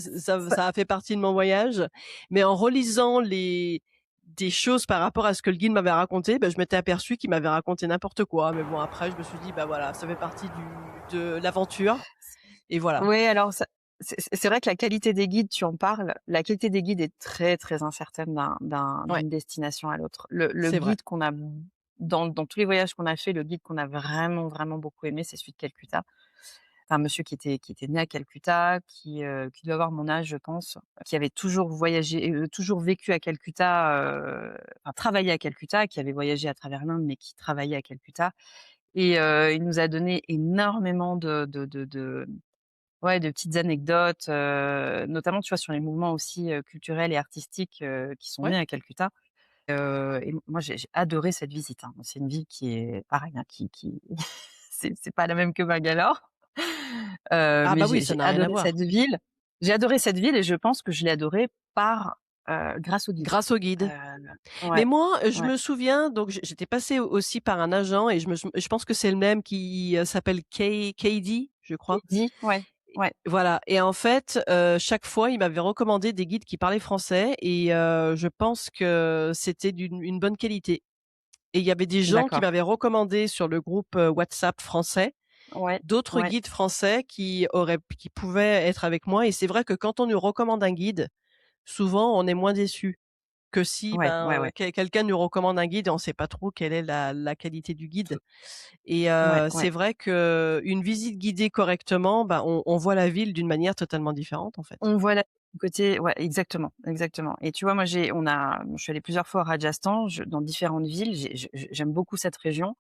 ça a fait partie de mon voyage, mais en relisant les des choses par rapport à ce que le guide m'avait raconté, bah, je m'étais aperçue qu'il m'avait raconté n'importe quoi. Mais bon, après, je me suis dit: «Bah, voilà, ça fait partie du de l'aventure» et voilà. ouais, alors ça c'est vrai que la qualité des guides, tu en parles, la qualité des guides est très, très incertaine Ouais, d'une destination à l'autre. Le c'est vrai. guide qu'on a dans tous les voyages qu'on a fait, le guide qu'on a vraiment, vraiment beaucoup aimé, c'est celui de Calcutta. C'est un monsieur qui était né à Calcutta, qui doit avoir mon âge, je pense, qui avait toujours voyagé, toujours vécu à Calcutta, enfin travaillé à Calcutta, qui avait voyagé à travers l'Inde, mais qui travaillait à Calcutta et il nous a donné énormément de ouais, de petites anecdotes, notamment, tu vois, sur les mouvements aussi, culturels et artistiques, qui sont Ouais. nés à Calcutta, et moi j'ai adoré cette visite, hein. C'est une ville qui est pareil, hein, qui c'est pas la même que Bangalore, Ah mais bah, oui, j'ai ça j'ai n'a rien à adoré voir. cette ville. J'ai adoré cette ville et je pense que je l'ai adorée grâce au guide. Grâce au guide. Mais Ouais, moi, je ouais. me souviens, donc j'étais passée aussi par un agent et je pense que c'est le même qui, s'appelle KD, je crois. Eddy, ouais, ouais, Voilà et en fait, chaque fois, il m'avait recommandé des guides qui parlaient français et je pense que c'était d'une une bonne qualité et il y avait des gens qui d'accord. m'avaient recommandé sur le groupe, WhatsApp français, Ouais, d'autres ouais, guides français qui pouvaient être avec moi et c'est vrai que quand on nous recommande un guide, souvent on est moins déçu que si, ouais, ouais, ben, ouais. quelqu'un nous recommande un guide et on sait pas trop quelle est la qualité du guide. Tout Et ouais, c'est ouais. vrai qu'une visite guidée correctement, bah, on voit la ville d'une manière totalement différente, en fait. On voit la côté ouais, exactement, exactement et tu vois, moi, je suis allée plusieurs fois au Rajasthan, dans différentes villes, j'aime beaucoup cette région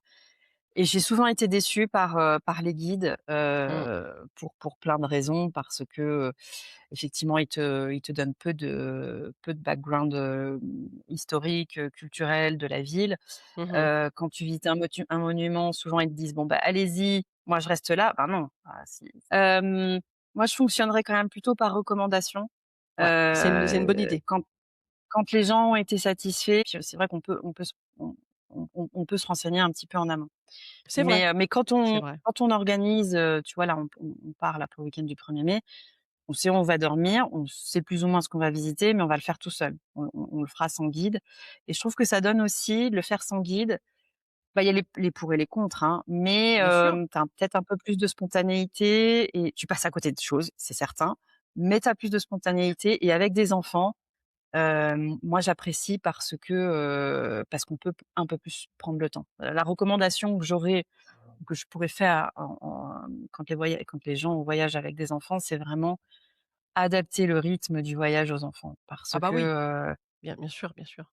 et j'ai souvent été déçue par les guides, Mmh. pour plein de raisons parce que, effectivement, ils te donnent peu de background, historique, culturel de la ville. Mmh mh. Quand tu visites un monument, souvent ils te disent: «Bon, bah, allez-y, moi je reste là». Ben non, ah si. Moi je fonctionnerais quand même plutôt par recommandation. Ouais, c'est une bonne idée. Quand les gens ont été satisfaits, puis c'est vrai qu'on peut se renseigner un petit peu en amont. C'est vrai, Mais c'est vrai. quand on organise, tu vois là, on part là pour le week-end du 1er mai, on sait où on va dormir, on sait plus ou moins ce qu'on va visiter, mais on va le faire tout seul. On le fera sans guide et je trouve que ça donne aussi, de le faire sans guide, bah, il y a les pour et les contre, hein, mais Bien sûr. tu as peut-être un peu plus de spontanéité et tu passes à côté de choses, c'est certain, mais tu as plus de spontanéité et avec des enfants, moi j'apprécie parce qu'on peut un peu plus prendre le temps. La recommandation que je pourrais faire quand les gens voyagent avec des enfants, c'est vraiment adapter le rythme du voyage aux enfants parce Ah bah que, oui, bien sûr, bien sûr.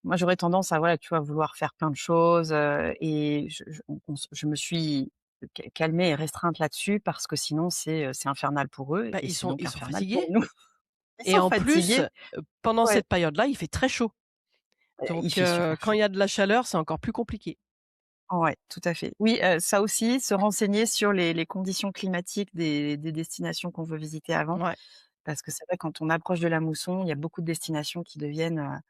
moi, j'aurais tendance à, voilà, tu vois, vouloir faire plein de choses, et je me suis calmée et restreinte là-dessus parce que sinon c'est infernal pour eux Bah, et c'est donc ils sont infernal pour fatigués nous. Ils et sont en plus, fatigués. pendant Ouais, cette période-là, il fait très chaud. il Donc fait super quand chaud. il y a de la chaleur, c'est encore plus compliqué. Ouais, tout à fait. Oui, ça aussi, se renseigner sur les conditions climatiques des destinations qu'on veut visiter avant, Ouais, parce que c'est vrai quand on approche de la mousson, il y a beaucoup de destinations qui deviennent,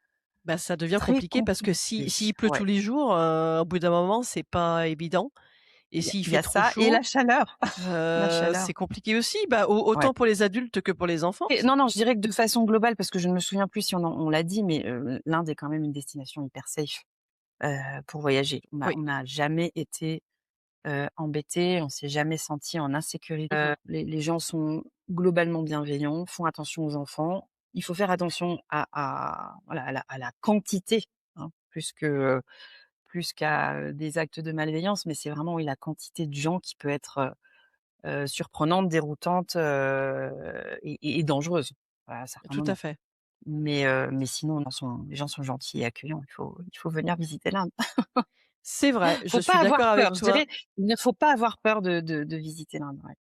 bah, ça devient très compliqué parce que compliquées. s'il pleut Ouais, tous les jours, au bout d'un moment, c'est pas évident et s'il il y fait a trop ça et la chaud, chaleur. La c'est chaleur, compliqué aussi. Bah, au ouais. autant pour les adultes que pour les enfants. Et non, non, je dirais que de façon globale, parce que je ne me souviens plus si on l'a dit, mais l'Inde est quand même une destination hyper safe, pour voyager. Oui. On n'a jamais été, embêtés, on s'est jamais senti en insécurité. Mmh. Les gens sont globalement bienveillants, font attention aux enfants. Il faut faire attention à voilà, à la quantité, hein, plus qu'à, des actes de malveillance, mais c'est vraiment, oui, la quantité de gens qui peut être, surprenante, déroutante, et dangereuse. À certains Tout à moments. fait. Mais sinon, non, les gens sont gentils et accueillants. Il faut venir visiter l'Inde. C'est vrai, je Faut suis pas avoir d'accord avec peur. Je toi. dirais, il ne faut pas avoir peur de visiter l'Inde, ouais.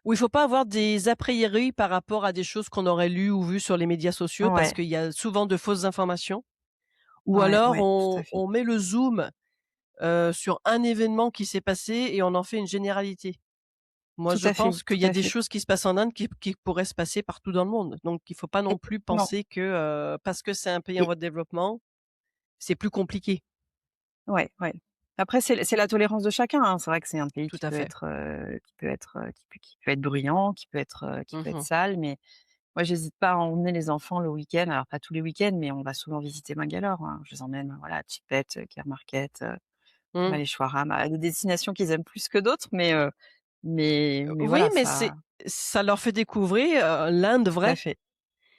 Où il faut pas avoir des a priori par rapport à des choses qu'on aurait lues ou vues sur les médias sociaux parce Ouais, qu'il y a souvent de fausses informations ou ouais, alors ouais, tout à fait. on met le zoom, sur un événement qui s'est passé et on en fait une généralité. Moi, Tout je à fait, pense qu'il tout y a à des fait. choses qui se passent en Inde qui pourraient se passer partout dans le monde. Donc il faut pas non plus Effectivement, penser que, parce que c'est un pays en et voie de développement, c'est plus compliqué. ouais, ouais. Après c'est la tolérance de chacun, hein. C'est vrai que c'est un pays Tout à fait. qui peut être bruyant, qui peut être Mmh. sale, mais moi j'hésite pas à emmener les enfants le week-end, alors pas tous les week-ends, mais on va souvent visiter Bangalore, hein. Je les emmène, voilà, à Chippet, Care Market, Mmh. Maleshwaram, à des destinations qu'ils aiment plus que d'autres, mais Oui, voilà, mais ça ça leur fait découvrir, l'Inde tout à vraie. fait.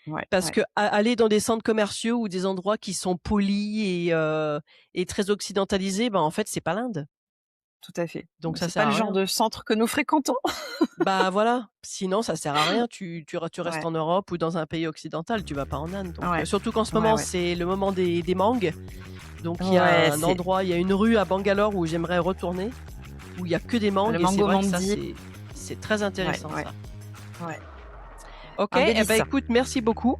Ouais, Parce ouais, que aller dans des centres commerciaux ou des endroits qui sont polis et très occidentalisés, ben, en fait, c'est pas l'Inde. tout à fait. Donc ça C'est sert pas le à genre rien. de centre que nous fréquentons. Bah, voilà, sinon ça sert à rien. Tu restes Ouais, en Europe ou dans un pays occidental, tu vas pas en Inde. Donc ouais, surtout qu'en ce ouais, moment, ouais. c'est le moment des mangues. Donc il y a Ouais, un c'est endroit, il y a une rue à Bangalore où j'aimerais retourner, où il y a que des le mangues et c'est mango vrai que ça, mandi. c'est très Ouais, intéressant ouais, ça. ouais. OK Un et ben, délice. écoute, merci beaucoup.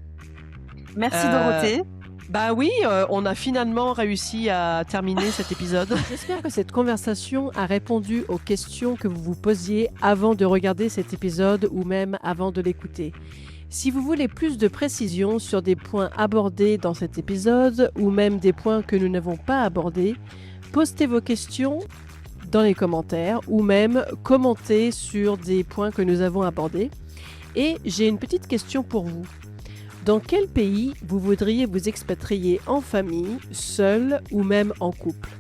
Merci Heu Dorothée. Bah oui, on a finalement réussi à terminer cet épisode. J'espère que cette conversation a répondu aux questions que vous vous posiez avant de regarder cet épisode ou même avant de l'écouter. Si vous voulez plus de précisions sur des points abordés dans cet épisode ou même des points que nous n'avons pas abordés, postez vos questions dans les commentaires ou même commentez sur des points que nous avons abordés. Et j'ai une petite question pour vous. Dans quel pays vous voudriez vous expatrier en famille, seul ou même en couple?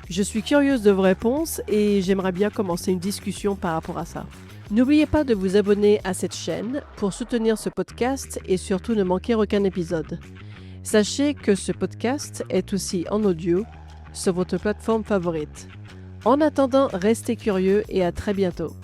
Je suis curieuse de vos réponses et j'aimerais bien commencer une discussion par rapport à ça. N'oubliez pas de vous abonner à cette chaîne pour soutenir ce podcast et surtout ne manquer aucun épisode. Sachez que ce podcast est aussi en audio sur votre plateforme favorite. En attendant, restez curieux et à très bientôt.